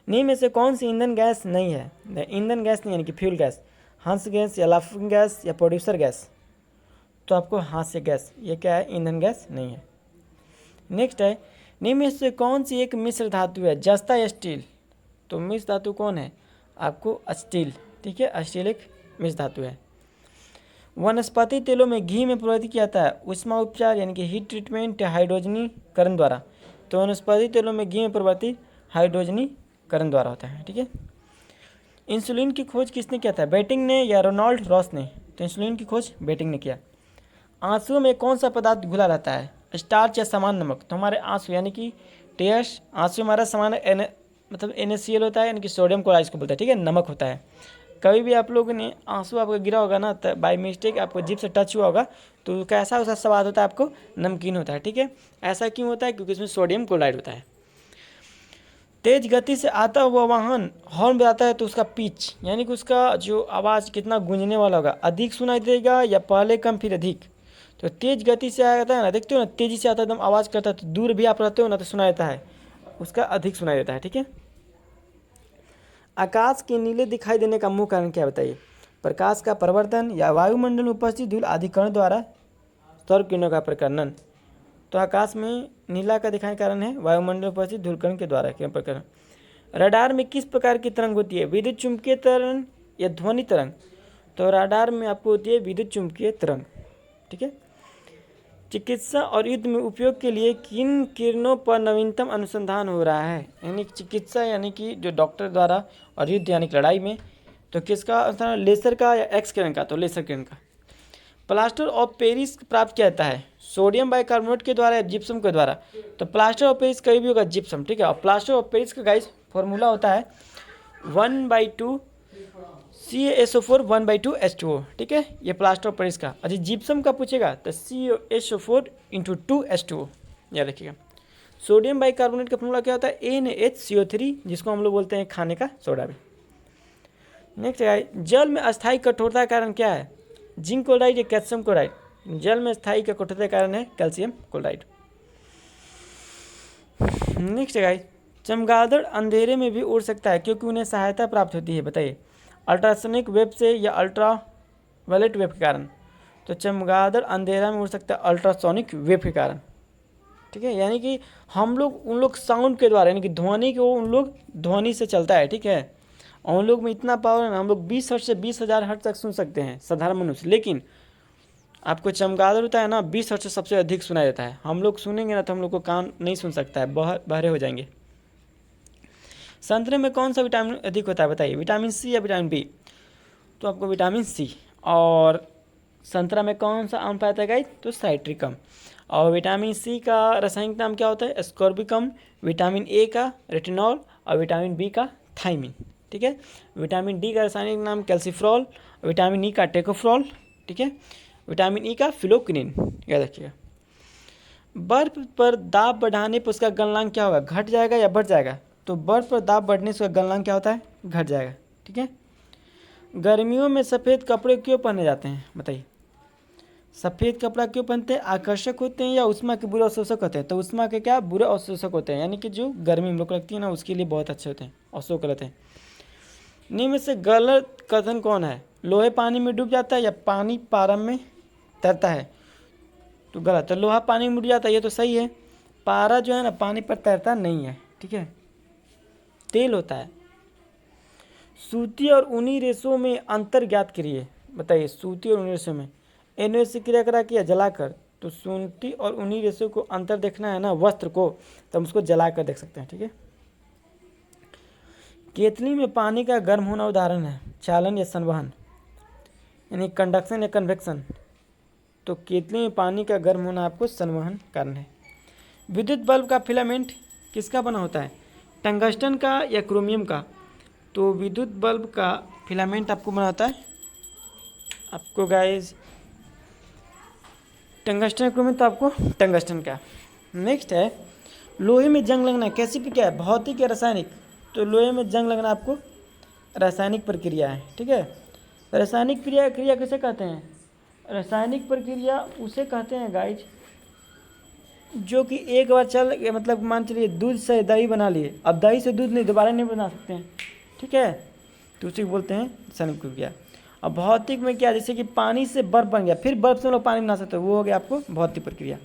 निम्न में से कौन सी ईंधन गैस नहीं है? ईंधन गैस नहीं यानी कि फ्यूल गैस, हंस गैस या लाफिंग गैस या प्रोड्यूसर गैस? तो आपको हास्य गैस, ये क्या है? ईंधन गैस नहीं है। नेक्स्ट है, निम्न में से कौन सी एक मिश्र धातु है? जस्ता या स्टील? तो मिश्र धातु कौन है? आपको स्टील। ठीक है। स्टील एक मिश्र धातु है। वनस्पति तेलों में घी में परिवर्तित किया जाता है ऊष्मा उपचार यानी कि हीट ट्रीटमेंट या हाइड्रोजनीकरण द्वारा? तो वनस्पति तेलों में घी में परिवर्तित हाइड्रोजनीकरण द्वारा होता है। ठीक है। इंसुलिन की खोज किसने किया था? बेटिंग ने या रोनाल्ड रॉस ने? तो इंसुलिन की खोज बेटिंग ने किया। आंसुओं में कौन सा पदार्थ घुला रहता है? स्टार्च या समान नमक? तो हमारे आंसू यानी कि टेयर्स, आंसू हमारा समान मतलब NaCl होता है, यानी कि सोडियम क्लोराइड को बोलते हैं, ठीक है, नमक होता है। कभी भी आप लोगों ने आंसू आपका गिरा होगा ना, तो बाई मिस्टेक आपको जीभ से टच हुआ होगा, तो कैसा उसका स्वाद होता है, आपको नमकीन होता है, ठीक है। ऐसा क्यों होता है? क्योंकि इसमें सोडियम क्लोराइड होता है। तेज गति से आता हुआ वाहन हॉर्न बजाता है तो उसका पिच, यानी कि उसका जो आवाज़ कितना गूंजने वाला होगा, अधिक सुनाई देगा या पहले कम फिर अधिक। तो तेज गति से आता है ना, देखते हो ना, तेजी से आता है, एकदम आवाज़ करता है, तो दूर भी आप रहते हो ना तो सुनाई देता है, उसका अधिक सुनाई देता है, ठीक है। आकाश के नीले दिखाई देने का मुख्य कारण क्या बताइए? प्रकाश का परिवर्तन या वायुमंडल में उपस्थित धूल अधिकरण द्वारा सौर किरणों का प्रकर्णन। तो आकाश में नीला का दिखाने का कारण है वायुमंडल में उपस्थित धूलकण के द्वारा किरण प्रकरण। रडार में किस प्रकार की तरंग होती है? विद्युत चुंबकीय तरंग या ध्वनि तरंग? तो रडार में आपको होती है विद्युत चुंबकीय तरंग, ठीक है। चिकित्सा और युद्ध में उपयोग के लिए किन किरणों पर नवीनतम अनुसंधान हो रहा है? यानी चिकित्सा यानी कि जो डॉक्टर द्वारा, और युद्ध यानी कि लड़ाई में, तो किसका अनुसंधान? लेजर का या एक्स किरण का? तो लेजर किरण का। प्लास्टर ऑफ पेरिस प्राप्त किया जाता है सोडियम बाइकार्बोनेट के द्वारा या जिप्सम के द्वारा? तो प्लास्टर ऑफ पेरिस कहीं भी होगा जिप्सम, ठीक है। और प्लास्टर ऑफ पेरिस का गाइस फॉर्मूला होता है 1/2 CaSO4 1/2 H2O, ठीक है, ये प्लास्टर ऑफ पेरिस का। अच्छा जिप्सम का पूछेगा तो CaSO4 × 2 H2O, याद रखिएगा। सोडियम बाइकार्बोनेट का फॉर्मूला क्या होता है? NaHCO3, जिसको हम लोग बोलते हैं खाने का सोडा भी। नेक्स्ट है, जल में अस्थायी कठोरता का कारण क्या है? जिंक क्लोराइड या कैल्शियम क्लोराइड? जल में अस्थायी का कठोरता का कारण है कैल्शियम क्लोराइड। नेक्स्ट है, चमगादड़ अंधेरे में भी उड़ सकता है क्योंकि उन्हें सहायता प्राप्त होती है, बताइए। अल्ट्रासोनिक वेब से या अल्ट्रावायलेट वेब के कारण? तो चमगादड़ अंधेरा में उड़ सकता है अल्ट्रासोनिक वेब के कारण, ठीक है। यानी कि हम लोग उन लोग साउंड के द्वारा, यानी कि ध्वनि को उन लोग ध्वनि से चलता है, ठीक है। और उन लोग में इतना पावर है ना, हम लोग 20 हर्ट्ज से 20,000 हर्ट्ज तक सुन सकते हैं साधारण मनुष्य, लेकिन आपको चमगादड़ होता है ना 20 हर्ट्ज से सबसे अधिक सुनाई देता है। हम लोग सुनेंगे ना तो हम लोग को कान नहीं सुन सकता है, बहरे हो जाएंगे। संतरे में कौन सा विटामिन अधिक होता है, बताइए। विटामिन सी या विटामिन बी? तो आपको विटामिन सी। और संतरा में कौन सा आम पाया जाता है? तो साइट्रिकम। और विटामिन सी का रासायनिक नाम क्या होता है? एस्कॉर्बिकम। विटामिन ए का रेटिनॉल और विटामिन बी का थाइमिन, ठीक है। विटामिन डी का रासायनिक नाम कैल्सिफ्रॉल, विटामिन ई का टेकोफ्रॉल, ठीक है। विटामिन ई का फिलोक्विनिन, याद रखिएगा। बर्फ पर दाब बढ़ाने पर उसका गलनांक क्या होगा? घट जाएगा या बढ़ जाएगा? तो बर्फ पर दाब बढ़ने से उसका गलनांक क्या होता है? घट जाएगा, ठीक है। गर्मियों में सफ़ेद कपड़े क्यों पहने जाते हैं, बताइए। सफ़ेद कपड़ा क्यों पहनते हैं? आकर्षक होते हैं या उष्मा के बुरे अवशोषक होते हैं? तो उष्मा के क्या बुरे अवशोषक होते हैं, यानी कि जो गर्मी हम लोग को लगती है ना उसके लिए बहुत अच्छे होते हैं, अवशोषक गलत है। निम्न से गलत कथन कौन है? लोहे पानी में डूब जाता है या पानी पारम में तैरता है? तो गलत है, लोहा पानी में डूब जाता है, ये तो सही है। पारा जो है ना पानी पर तैरता नहीं है, ठीक है, तेल होता है। सूती और ऊनी रेशों में अंतर ज्ञात करिए, बताइए। सूती और ऊनी रेशों में NaOH से क्रिया करा किया जलाकर, तो सूती और ऊनी रेशों को अंतर देखना है ना वस्त्र को, तो हम उसको जलाकर देख सकते हैं, ठीक है। केतली में पानी का गर्म होना उदाहरण है चालन या संवहन, यानी कंडक्शन या कन्वेक्शन। तो केतली में पानी का गर्म होना आपको संवहन कारण है। विद्युत बल्ब का फिलामेंट किसका बना होता है? टंगस्टन का या क्रोमियम का? तो विद्युत बल्ब का फिलामेंट आपको बना होता है आपको गाइस टंगस्टन क्रोमियम, तो आपको टंगस्टन का। नेक्स्ट है, लोहे में जंग लगना कैसी प्रक्रिया है? भौतिक या रासायनिक? तो लोहे में जंग लगना आपको रासायनिक प्रक्रिया है, ठीक है। रासायनिक क्रिया किसे कहते हैं? रासायनिक प्रक्रिया उसे कहते हैं गाइज जो कि एक बार चल, मतलब मान चलिए दूध से दही बना लिए, अब दही से दूध नहीं दोबारा नहीं बना सकते हैं, ठीक है, तो उसी को बोलते हैं रासायनिक प्रक्रिया। अब भौतिक में क्या, जैसे कि पानी से बर्फ बन गया, फिर बर्फ से लोग पानी बना सकते हैं, वो हो गया आपको भौतिक प्रक्रिया।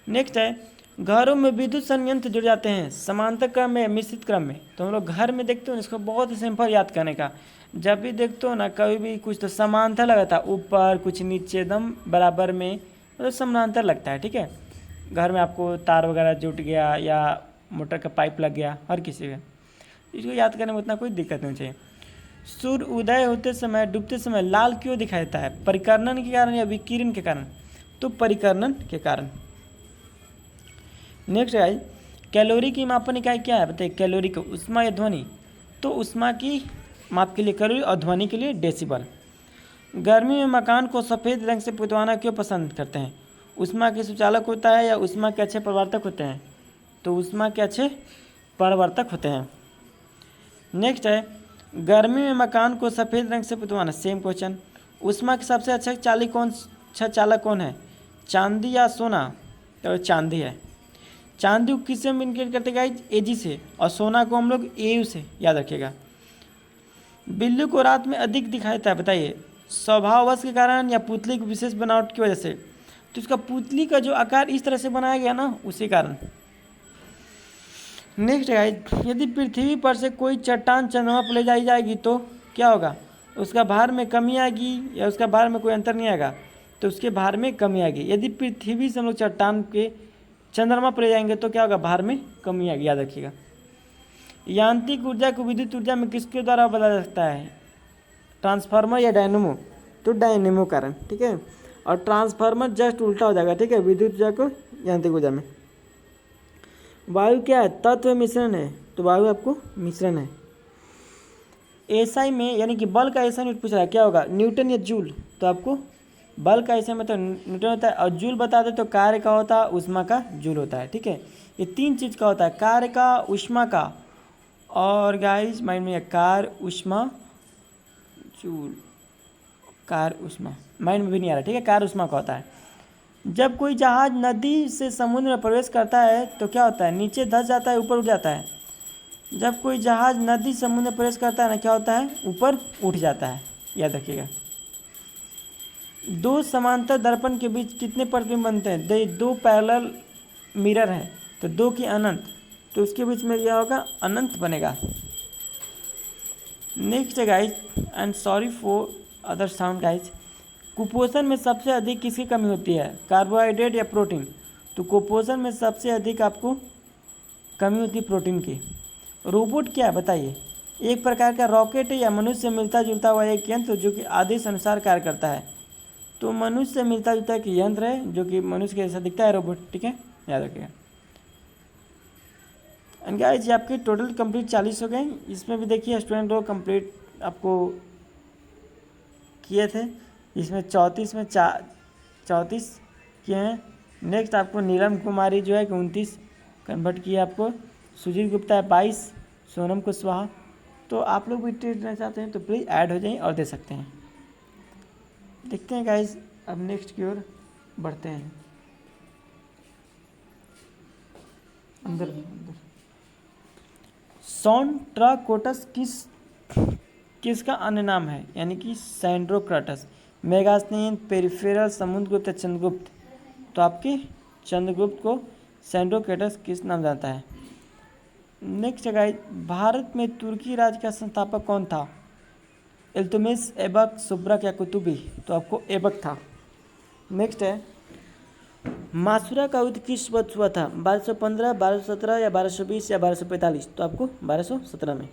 नेक्स्ट है, घरों में विद्युत संयंत्र जुड़ जाते हैं समांतर क्रम में मिश्रित क्रम में? तो हम लोग घर में देखते हो इसको बहुत ही सिंपल याद करने का, जब भी देखते हो ना कभी भी कुछ तो समांतर लगा था, ऊपर कुछ नीचे एकदम बराबर में, मतलब समांतर लगता है, ठीक है। घर में आपको तार वगैरह जुट गया या मोटर का पाइप लग गया, हर किसी का, इसको याद करने में उतना कोई दिक्कत नहीं चाहिए। सूर्य उदय होते समय डूबते समय लाल क्यों दिखाई देता है? परिकर्णन के कारण या विकिरण के कारण? तो परिकर्णन के कारण। नेक्स्ट है, कैलोरी की मापन इकाई क्या है बताइए? कैलोरी को ऊष्मा या ध्वनि? तो ऊष्मा की माप के लिए कैलोरी और ध्वनि के लिए डेसिबल। गर्मी में मकान को सफ़ेद रंग से पुतवाना क्यों पसंद करते हैं? ऊष्मा के सुचालक होता है या ऊष्मा के अच्छे प्रवर्तक होते हैं? तो ऊष्मा के अच्छे प्रवर्तक होते हैं। नेक्स्ट है, गर्मी में मकान को सफ़ेद रंग से पुतवाना, सेम क्वेश्चन। ऊष्मा के सबसे अच्छा चालक कौन है? चांदी या सोना? तो चांदी है। चांदी को किससे हम इंडिकेट करते गाइज? एजी से, और सोना को हम लोग एयू से, याद रखिएगा। बिल्ली को रात में अधिक दिखाई देता है बताइए? स्वभाववश के कारण या पुतली की विशेष बनावट की वजह से? तो इसका पुतली का जो आकार इस तरह से बनाया गया ना, उसी कारण। नेक्स्ट गाइज, यदि पृथ्वी पर से कोई चट्टान चंद्रमा पर ले जाई जाएगी तो क्या होगा? उसका भार में कमी आएगी या उसका भार में कोई अंतर नहीं आएगा? तो उसके भार में कमी आएगी। यदि पृथ्वी से हम लोग चट्टान के चंद्रमा पर ले जाएंगे तो क्या होगा? भार में कमी आएगी, याद रखिएगा। यांत्रिक ऊर्जा को विद्युत ऊर्जा में किसके द्वारा बदला जा सकता है? ट्रांसफार्मर या डायनेमो? तो डायनेमो कारण, ठीक है। और ट्रांसफार्मर जस्ट उल्टा हो जाएगा, ठीक है, विद्युत ऊर्जा को यांत्रिक ऊर्जा में। वायु क्या है? तत्व मिश्रण है, तो वायु आपको मिश्रण है। एसआई में यानी कि बल का एसआई यूनिट पूछ रहा है, क्या होगा? न्यूटन या जूल? तो आपको बल का एसआई में तो न्यूटन होता है, और जूल बता दे तो कार्य का होता है, ऊष्मा का जूल होता है, ठीक है। ये तीन चीज़ का होता है, कार्य का, ऊष्मा का, और गाइस माइंड में कार्य, ऊष्मा, जूल, कार्य, ऊष्मा माइंड में भी नहीं आ रहा, ठीक है। कार्य ऊष्मा का होता है। जब कोई जहाज नदी से समुद्र में प्रवेश करता है तो क्या होता है? नीचे धंस जाता है, ऊपर उठ जाता है? जब कोई जहाज नदी समुद्र में प्रवेश करता है ना, क्या होता है? ऊपर उठ जाता है, याद रखिएगा। दो समांतर दर्पण के बीच कितने प्रतिबिंब बनते हैं? दो पैरेलल मिरर हैं तो दो की अनंत, तो उसके बीच में क्या होगा? अनंत बनेगा। नेक्स्ट है guys, and sorry for other sound guys, कुपोषण में सबसे अधिक किसकी कमी होती है? कार्बोहाइड्रेट या प्रोटीन? तो कुपोषण में सबसे अधिक आपको कमी होती है प्रोटीन की। रोबोट क्या है बताइए? एक प्रकार का रॉकेट है या मनुष्य से मिलता जुलता हुआ एक यंत्र जो कि आदेश अनुसार कार्य करता है? तो मनुष्य से मिलता जुलता एक यंत्र है जो कि मनुष्य के जैसा दिखता है, रोबोट, ठीक है, याद रखिएगा। एंड गाइस ये आपके टोटल कंप्लीट 40 हो गए। इसमें भी देखिए स्टूडेंट लोग कंप्लीट आपको किए थे, इसमें 34 में 34 किए हैं। नेक्स्ट आपको नीलम कुमारी जो है कि 29 कन्वर्ट किए आपको, सुजीत गुप्ता है 22, सोनम कुशवाहा। तो आप लोग भी ट्रेड देना चाहते हैं तो प्लीज़ ऐड हो जाएं और दे सकते हैं। देखते हैं गाइस, अब नेक्स्ट की ओर बढ़ते हैं। अंदर सॉन्ट्राकोटस किसका अन्य नाम है? यानी कि सैंड्रोक्राटस, मेगास्थनीन, पेरिफेरल, समुद्रगुप्त, चंद्रगुप्त? तो आपके चंद्रगुप्त को सैंड्रोक्राटस किस नाम जाता है? नेक्स्ट है गाइस, भारत में तुर्की राज्य का संस्थापक कौन था? इल्तुतमिश, ऐबक, सुब्रक या कुतुबी? तो आपको ऐबक था। नेक्स्ट है, मासुरा का युद्ध किस वर्ष हुआ था? 1215, 1217 या 1220 या 1245? तो आपको 1217 में।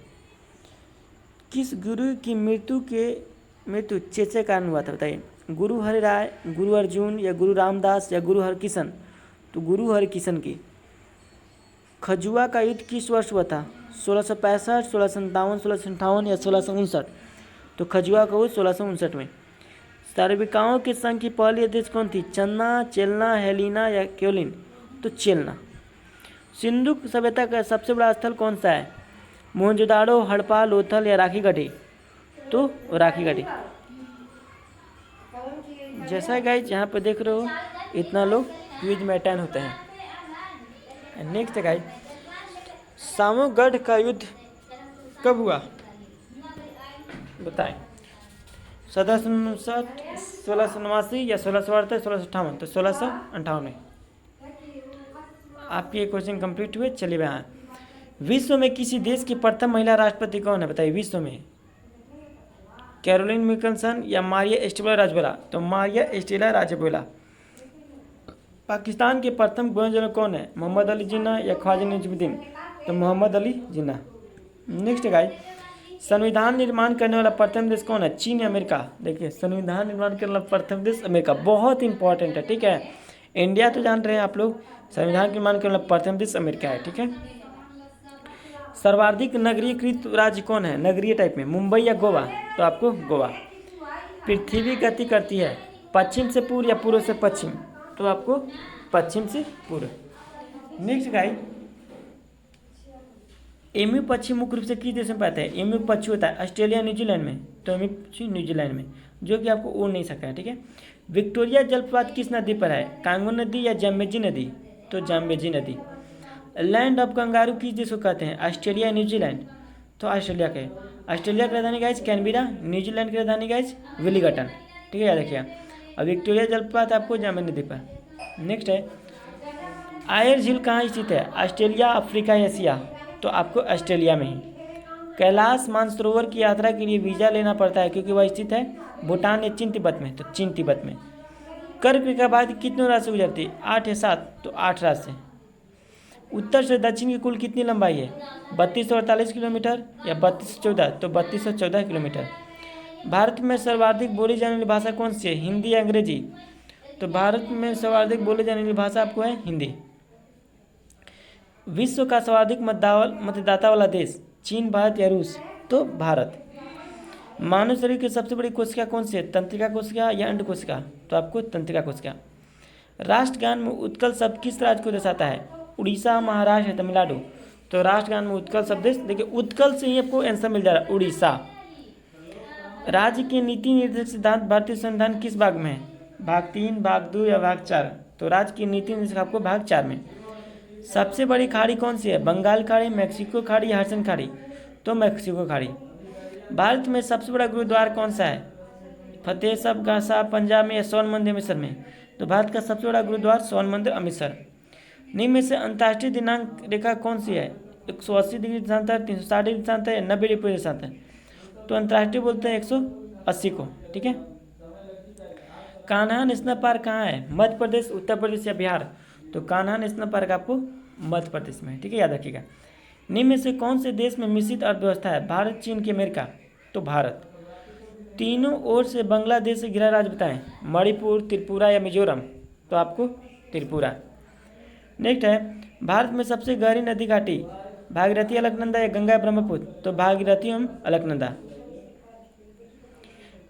किस गुरु की मृत्यु चेचे कारण हुआ था बताइए? गुरु हरिराय, गुरु अर्जुन या गुरु रामदास या गुरु हरकिशन? तो गुरु हरकिशन की। खजुआ का युद्ध किस वर्ष हुआ था? 1665, 1657, 1658 या 1659? तो खजुआ का युद्ध 1659 में। सार्विकाओं के संघ की पहली अध्यक्ष कौन थी? चन्ना, चेलना, हेलिना या क्योलिन? तो चेलना। सिंधु सभ्यता का सबसे बड़ा स्थल कौन सा है? मोहनजोदाड़ो, हड़प्पा, लोथल या राखीगढ़ी? तो राखीगढ़ी। जैसा गाइस यहाँ पर देख रहे हो, इतना लोग क्विज में अटेंड होते हैं। नेक्स्ट गाइस, सामोगढ़ का युद्ध कब हुआ बताएं? 1759, 1689 या 1678, 1658? तो 1658 में। आपके ये क्वेश्चन कंप्लीट हुए। चलिए यहाँ, विश्व में किसी देश की प्रथम महिला राष्ट्रपति कौन है बताइए? विश्व में कैरोलिन विल्सन या मारिया स्टेला राजबोला? तो मारिया स्टेला राजबोला। पाकिस्तान के प्रथम गवर्नर कौन है? मोहम्मद अली जिन्ना या ख्वाजा नजीमुद्दीन? तो मोहम्मद अली जिन्ना। नेक्स्ट गाइस, संविधान निर्माण करने वाला प्रथम देश कौन है? चीन या अमेरिका? देखिए संविधान निर्माण करने वाला प्रथम देश अमेरिका, बहुत इंपॉर्टेंट है, ठीक है। इंडिया तो जान रहे हैं आप लोग, संविधान के निर्माण के मतलब प्रथम देश अमेरिका है, ठीक है। सर्वाधिक नगरीकृत राज्य कौन है नगरीय टाइप में, मुंबई या गोवा? तो आपको गोवा। पृथ्वी गति करती है पश्चिम से पूर्व या पूर्व से पश्चिम? तो आपको पश्चिम से पूर्व। नेक्स्ट गाइस, एमू पक्षी मुख्य रूप से किस देश में पाते हैं? एमू पक्षी होता है ऑस्ट्रेलिया न्यूजीलैंड में, तो एमू पक्षी न्यूजीलैंड में, जो कि आपको उड़ नहीं सका है, ठीक है। विक्टोरिया जलप्रपात किस नदी पर है? कांगो नदी या जाम्बेजी नदी? तो जाम्बेजी नदी। लैंड ऑफ कंगारू किस देश को कहते हैं? Australia New Zealand? तो ऑस्ट्रेलिया के। ऑस्ट्रेलिया की राजधानी गाइज कैनबेरा, न्यूजीलैंड की राजधानी गाइज वेलिंगटन, ठीक है, याद रखिए। और विक्टोरिया जलप्रपात आपको जाम्बे नदी पर। नेक्स्ट है, आयर झील कहाँ स्थित है? Australia, Africa, Asia? तो आपको ऑस्ट्रेलिया में ही। कैलाश मानसरोवर की यात्रा के लिए वीज़ा लेना पड़ता है क्योंकि वह स्थित है भूटान या चीन तिब्बत में? तो चीन तिब्बत में। कर्क रेखा बाद कितने राज्य से गुजरती है? 8 या 7? तो 8 राज्य से। उत्तर से दक्षिण की कुल कितनी लंबाई है? 3248 किलोमीटर या 3214? तो 3214 किलोमीटर। भारत में सर्वाधिक बोली जाने वाली भाषा कौन सी है? हिंदी या अंग्रेजी? तो भारत में सर्वाधिक बोली जाने वाली भाषा आपको है हिंदी। विश्व का सर्वाधिक मतदाता वाला देश? चीन, भारत या रूस? तो भारत। मानव शरीर की सबसे बड़ी कोशिका कौन सी है? तंत्रिका कोशिका या अंड कोशिका? तो आपको तंत्रिका कोशिका। राष्ट्रगान में उत्कल शब्द किस राज्य को दर्शाता है? उड़ीसा, महाराष्ट्र या तमिलनाडु? तो राष्ट्रगान में उत्कल शब्द, देखिए उत्कल से ही आपको आंसर मिल जा रहा है, उड़ीसा। राज्य के नीति निर्देशक सिद्धांत भारतीय संविधान किस भाग में है? भाग 3, भाग 2 या भाग 4? तो राज्य की नीति निर्देशक आपको भाग 4 में। सबसे बड़ी खाड़ी कौन सी है? बंगाल खाड़ी, मैक्सिको खाड़ी या हडसन खाड़ी? तो मैक्सिको खाड़ी। भारत में सबसे बड़ा गुरुद्वारा कौन सा है? फतेह साहब पंजाब में या स्वर्ण मंदिर अमृतसर में? तो भारत का सबसे बड़ा गुरुद्वारा स्वर्ण मंदिर अमृतसर। निम्न में से अंतर्राष्ट्रीय दिनांक रेखा कौन सी है? 180 डिग्री देशांतर, 360 डिग्री देशांतर या 90 डिग्री देशांतर? तो अंतर्राष्ट्रीय बोलते हैं 180 को, ठीक है। कान्हा नेशनल पार्क कहाँ है? मध्य प्रदेश, उत्तर प्रदेश या बिहार? तो कान्हा नेशनल पार्क आपको मध्य प्रदेश में, ठीक है, याद रखिएगा। निम्न में से कौन से देश में मिश्रित अर्थव्यवस्था है? भारत, चीन की अमेरिका? तो भारत। तीनों ओर से बांग्लादेश से घिरा राज्य बताएं? मणिपुर, त्रिपुरा या मिजोरम? तो आपको त्रिपुरा। नेक्स्ट है, भारत में सबसे गहरी नदी घाटी भागीरथी, अलकनंदा या गंगा ब्रह्मपुत्र? तो भागीरथी एवं अलकनंदा।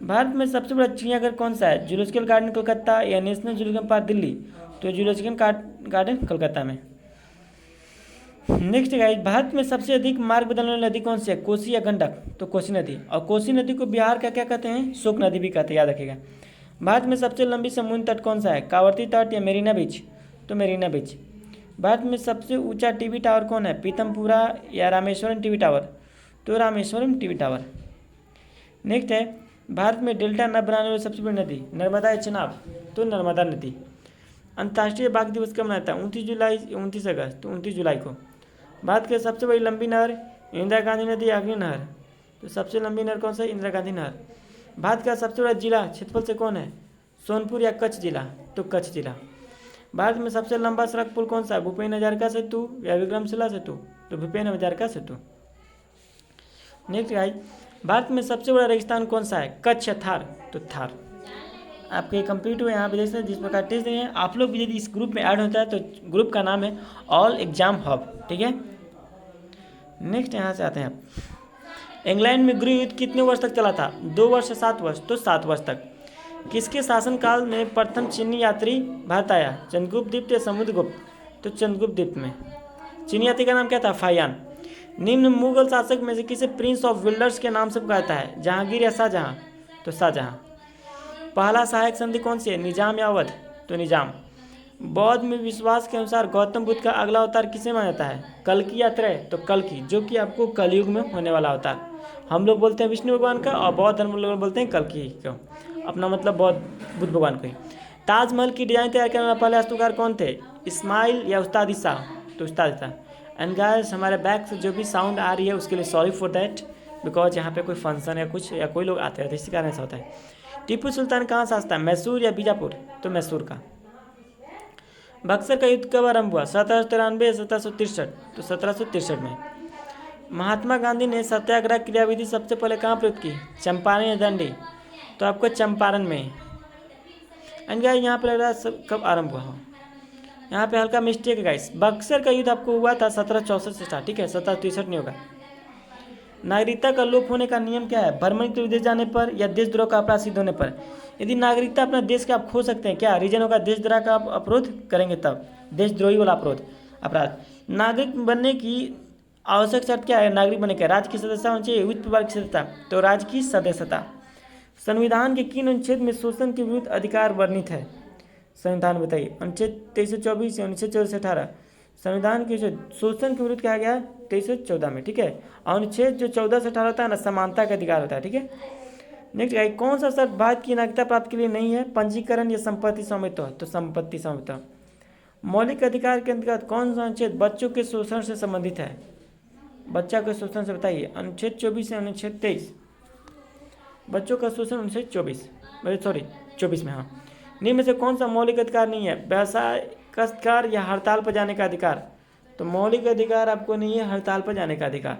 भारत में सबसे बड़ा चिड़ियाघर कौन सा है? जूलॉजिकल गार्डन कोलकाता या नेशनल जूलॉजिकल पार्क दिल्ली? तो जूलॉजिकल गार्डन कोलकाता में। नेक्स्ट गाइस, भारत में सबसे अधिक मार्ग बदलने वाली नदी कौन सी है? कोसी या गंडक? तो कोसी नदी। और कोसी नदी को बिहार का क्या कहते हैं? शोक नदी भी कहते हैं, याद रखिएगा। भारत में सबसे लंबी समुद्र तट कौन सा है? कावरती तट या मेरीना बीच? तो मेरीना बीच। भारत में सबसे ऊंचा टीवी टावर कौन है? पीतमपुरा या रामेश्वरम टीवी टावर? तो रामेश्वरम टीवी टावर। नेक्स्ट है, भारत में डेल्टा न बनाने वाली सबसे बड़ी नदी? नर्मदा या चेनाब? तो नर्मदा नदी। अंतर्राष्ट्रीय बाघ दिवस कब मनाता है? 29 जुलाई, 29 अगस्त? तो 29 जुलाई को। भारत की सबसे बड़ी लंबी नहर? इंदिरा गांधी नदी या अग्नि नहर? तो सबसे लंबी नहर कौन सा है? इंदिरा गांधी नहर। भारत का सबसे बड़ा जिला क्षेत्रफल से कौन है? सोनपुर या कच्छ जिला? तो कच्छ जिला। भारत में सबसे लंबा सड़क पुल कौन सा है? भूपेन हजारिका सेतु या विक्रमशिला सेतु? तो भूपेन हजारिका सेतु। नेक्स्ट गाइस, भारत में सबसे बड़ा रेगिस्तान कौन सा है? कच्छ या थार? तो थार। आपके कंप्लीट हुए, यहाँ पे देख सकते हैं जिस प्रकार टेस्ट देंगे। आप लोग भी यदि इस ग्रुप में ऐड होता है तो ग्रुप का नाम है ऑल एग्जाम हब, ठीक है। नेक्स्ट यहाँ से आते हैं आप। इंग्लैंड में गृह युद्ध कितने वर्ष तक चला था? 2 वर्ष या 7 वर्ष? तो 7 वर्ष तक। किसके शासनकाल में प्रथम चीनी यात्री भारत आया? चंद्रगुप्त द्वीप या समुद्रगुप्त? तो चंद्रगुप्त द्वीप में। चीनी यात्री का नाम क्या था? फायान। निम्न मुगल शासक में से किसे प्रिंस ऑफ विल्डर्स के नाम से पुकारता जाता है? जहांगीर या शाहजहां? तो शाहजहां। पहला सहायक संधि कौन सी है? निजाम या अवध? तो निजाम। बौद्ध में विश्वास के अनुसार गौतम बुद्ध का अगला अवतार किसे माना जाता है? कल्कि या त्रय? तो कल्कि, जो कि आपको कलयुग में होने वाला अवतार। हम लोग बोलते हैं विष्णु भगवान का और बौद्ध धर्म लोग बोलते हैं कल्कि को, अपना मतलब बौद्ध बुद्ध भगवान को ही। ताजमहल की डिजाइन तैयार करने वाले पहले वास्तुकार कौन थे? इस्माइल या उस्ताद ईसा? तो उस्ताद ईसा। एंड गाइस, हमारे बैक से जो भी साउंड आ रही है उसके लिए सॉरी फॉर दैट, बिकॉज यहाँ पे कोई फंक्शन या कुछ या कोई लोग आते हैं, इसी कारण ऐसा होता है। टीपू सुल्तान कहाँ शासक था? मैसूर या बीजापुर? तो मैसूर का। बक्सर का युद्ध कब आरंभ हुआ? 1793 या 1763? तो 1763 में। महात्मा गांधी ने सत्याग्रह क्रियाविधि सबसे पहले कहाँ प्रयुक्त की? चंपारण या दंडी? तो आपको चंपारण में। एंड गाइस, यहाँ पर लग रहा है कब आरंभ हुआ हो? यहाँ पे हल्का मिस्टेक है गाइस, बक्सर का युद्ध आपको हुआ था 1764 से स्टार्ट, ठीक है, 1763 नहीं होगा। नागरिकता का लोप होने का नियम क्या है? भ्रमण के विदेश जाने पर या देशद्रोह का अपराध सिद्ध होने पर। यदि नागरिकता अपना देश का आप खो सकते हैं, क्या रीजन होगा? देशद्रोह का आप अपराध करेंगे तब, देशद्रोही वाला अपराध। नागरिक बनने की आवश्यक शर्त क्या है? नागरिक बनने का राज्य की सदस्यता होनी चाहिए, उच्च परिवार की सदस्यता, तो राज्य की सदस्यता। संविधान के किन अनुच्छेद में शोषण के विरुद्ध अधिकार वर्णित है? संविधान बताइए। अनुच्छेद 2324 या अनुच्छेद 14 से 18। संविधान के जो शोषण के विरुद्ध कहा गया है 2314 में, ठीक है। और अनुच्छेद जो 14 से 18 होता है ना, समानता का अधिकार होता है, ठीक है। नेक्स्ट, कौन सा शर्त भारत की नागरिकता प्राप्त के लिए नहीं है? पंजीकरण या संपत्ति स्वामित्व, तो संपत्ति स्वामित्व। मौलिक अधिकार के अंतर्गत कौन सा अनुच्छेद बच्चों के शोषण से संबंधित है? बच्चा के शोषण से बताइए। अनुच्छेद 24 या अनुच्छेद 23। बच्चों का शोषण अनुच्छेद 24 में। हाँ, निम्न में से कौन सा मौलिक अधिकार नहीं है? व्यवसाय, काश्तकार या हड़ताल पर जाने का अधिकार, तो मौलिक अधिकार आपको नहीं है हड़ताल पर जाने का अधिकार।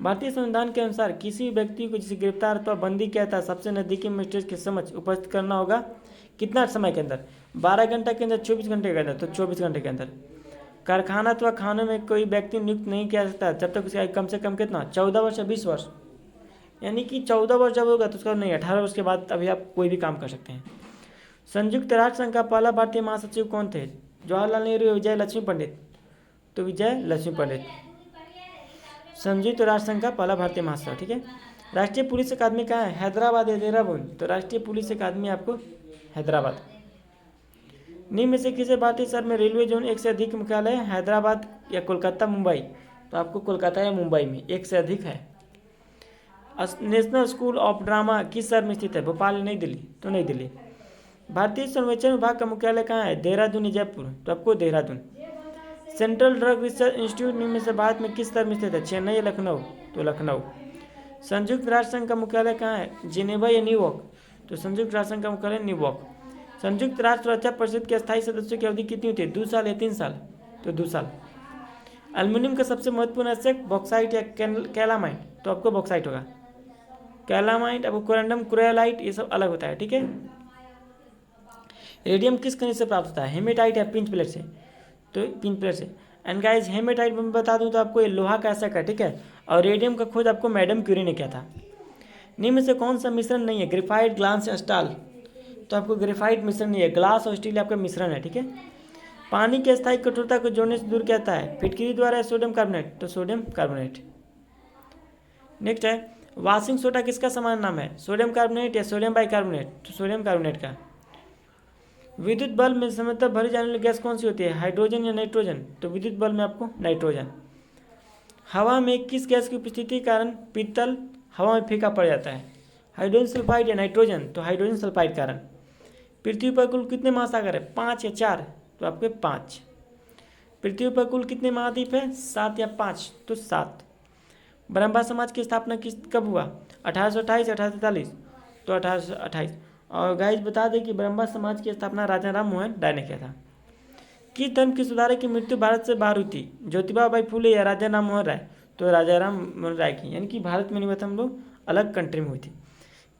भारतीय संविधान के अनुसार किसी व्यक्ति को जिसे गिरफ्तार अथवा बंदी किया था सबसे नजदीकी मजिस्ट्रेट के समक्ष उपस्थित करना होगा कितना समय के अंदर? 12 घंटे के अंदर, 24 घंटे के अंदर, तो 24 घंटे के अंदर। कारखाना अथवा खानों में कोई व्यक्ति नियुक्त नहीं किया जा सकता जब तक उसकी आयु कम से कम कितना? 14 वर्ष या 20 वर्ष। यानी कि 14 वर्ष जब होगा तो उसका नहीं, 18 वर्ष के बाद अभी आप कोई भी काम कर सकते हैं। संयुक्त राष्ट्र संघ का पहला भारतीय महासचिव कौन थे? जवाहरलाल नेहरू या विजय लक्ष्मी पंडित? तो विजय लक्ष्मी पंडित। संयुक्त राष्ट्र संघ का पहला भारतीय महासचिव, ठीक है। राष्ट्रीय पुलिस अकादमी कहाँ है? हैदराबाद या देहरादून? तो राष्ट्रीय पुलिस अकादमी आपको हैदराबाद। निम्न में से किसी भारतीय शहर में रेलवे जोन एक से अधिक मुख्यालय है? हैदराबाद या कोलकाता, मुंबई? तो आपको कोलकाता या मुंबई में एक से अधिक है। नेशनल स्कूल ऑफ ड्रामा किस शहर में स्थित है? भोपाल, नई दिल्ली? तो नई दिल्ली। भारतीय सर्वेक्षण विभाग का मुख्यालय कहाँ है? देहरादून या जयपुर? तो आपको Dehradun. Central drug research institute निम्न में से भारत में किस शहर में स्थित है? चेन्नई या लखनऊ? तो लखनऊ। संयुक्त राष्ट्र संघ का मुख्यालय कहाँ है? जिनेवा या न्यूयॉर्क? तो संयुक्त राष्ट्र संघ का मुख्यालय न्यूयॉर्क। संयुक्त राष्ट्र सुरक्षा परिषद के अस्थायी सदस्यों की अवधि कितनी होती है? 2 साल या 3 साल? तो 2 साल। एल्युमिनियम का सबसे महत्वपूर्ण आवश्यक बॉक्साइट या कैलामाइट? तो आपको बॉक्साइट होगा। कैलामाइट, आपको कोरंडम, क्रोयालाइट, ये सब अलग होता है, ठीक है। रेडियम किस खनिज से प्राप्त होता है? हेमेटाइट या पिंच प्लेट से? तो पिंच प्लेट से। एंड गाइज, हेमेटाइट में बता दूं तो आपको ये लोहा का ऐसा का, ठीक है। और रेडियम का खोज आपको मैडम क्यूरी ने किया था। निम्न में से कौन सा मिश्रण नहीं है? ग्रेफाइट, ग्लास या स्टाल? तो आपको ग्रेफाइट मिश्रण नहीं है, ग्लास और स्टील आपका मिश्रण है, ठीक है। पानी की अस्थायी कठोरता को जोड़ने से दूर क्या होता है? फिटकरी द्वारा या सोडियम कार्बोनेट? तो सोडियम कार्बोनेट। नेक्स्ट है, वाशिंग सोडा किसका समान नाम है? सोडियम कार्बोनेट या सोडियम बाइकार्बोनेट? तो सोडियम कार्बोनेट का। विद्युत बल्ब में सामान्यतः भरी जाने वाली गैस कौन सी होती है? हाइड्रोजन या नाइट्रोजन? तो विद्युत बल्ब में आपको नाइट्रोजन। हवा में किस गैस की उपस्थिति के कारण पीतल हवा में फीका पड़ जाता है? हाइड्रोजन सल्फाइड या नाइट्रोजन? तो हाइड्रोजन सल्फाइड कारण। पृथ्वी पर कुल कितने महासागर है? 5 या 4? तो आपके 5। पृथ्वी पर कुल कितने महाद्वीप है? 7 या 5? तो 7। ब्रह्मा समाज की स्थापना कब हुआ? 1828 या 1843? तो 1828। और गाइस बता दें कि ब्रह्मा समाज की स्थापना राजा राम मोहन राय ने किया था। किस धर्म के सुधारक की मृत्यु भारत से बाहर हुई थी? ज्योतिबा बाई फुले या राजा राम मोहन राय? तो राजा राम मोहन राय की, यानी कि भारत में नहीं हुआ था, हम लोग अलग कंट्री में हुई थी।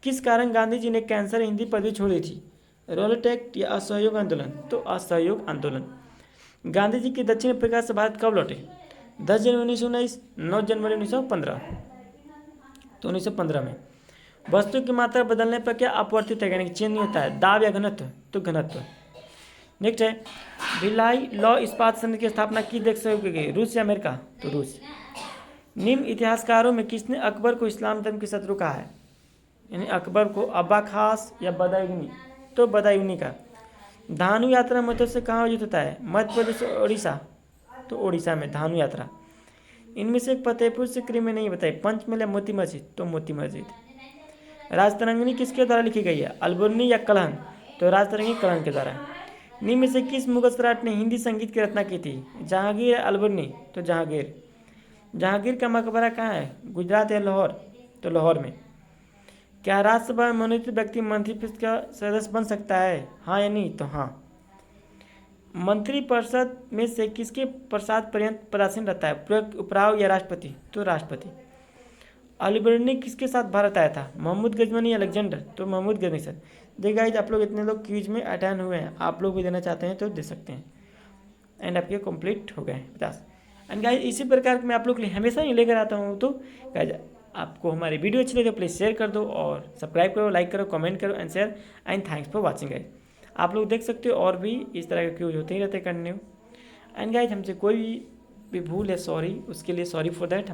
किस कारण गांधी जी ने कैंसर हिंदी पदवी छोड़ी थी? रोलेट एक्ट या असहयोग आंदोलन? तो असहयोग आंदोलन। गांधी जी के दक्षिण अफ्रीका से भारत कब लौटे? 10 जनवरी 1919, 9 जनवरी 1915? तो 1915 में। वस्तु की मात्रा बदलने पर क्या अपवर्तित है, यानी कि चेंज नहीं होता है? दाब या घनत्व? तो घनत्व। नेक्स्ट है, भिलाई लॉ इस्पात संधि की स्थापना किस देश से की गई? रूस या अमेरिका? तो रूस। निम्न इतिहासकारों में किसने अकबर को इस्लाम धर्म की शत्रु कहा है? यानी अकबर को अब्बा खास या बदायूनी? तो बदायूनी का। धानु यात्रा मध्य से कहाँ आयोजित होता है? मध्य प्रदेश, उड़ीसा? तो उड़ीसा में धानु यात्रा। इनमें से एक फतेहपुर सिकरी में नहीं बताई, पंचमहल या मोती मस्जिद? तो मोती मस्जिद। राजतरंगिणी किसके द्वारा लिखी गई है? अलबुर्नी या कलहन? तो राजतरंगिणी कलहन के द्वारा। निम्न में से किस मुगल सम्राट ने हिंदी संगीत की रचना की थी? जहांगीर या अलबुर्नी? तो जहांगीर। जहांगीर का मकबरा कहाँ है? गुजरात या लाहौर? तो लाहौर में। क्या राज्यसभा में मनोनीत व्यक्ति मंत्रिपरिषद का सदस्य बन सकता है? हाँ या नहीं? तो हाँ। मंत्रिपरिषद में से किसके प्रसाद पर्यंत पदासीन रहता है? उपराव या राष्ट्रपति? तो राष्ट्रपति। अलीबर्डी ने किसके साथ भारत आया था, महमूद गजनवी या अलेक्जेंडर, तो महमूद गजनवी सर। देखिए गाइज आप लोग इतने लोग क्विज में अटेंड हुए हैं, आप लोग भी देना चाहते हैं तो दे सकते हैं। एंड आपके कंप्लीट हो गए 50। एंड गाइज इसी प्रकार मैं आप लोग के लिए हमेशा ही लेकर आता हूँ। तो गाइज आपको हमारी वीडियो अच्छी लगे तो प्लीज़ शेयर कर दो और सब्सक्राइब करो, लाइक करो, कमेंट करो and share. And thanks for watching guys. आप लोग देख सकते हो और भी इस तरह के क्यूज होते ही रहते कंटिन्यू। एंड गाइज हमसे कोई भी भूल है सॉरी, उसके लिए सॉरी फॉर दैट।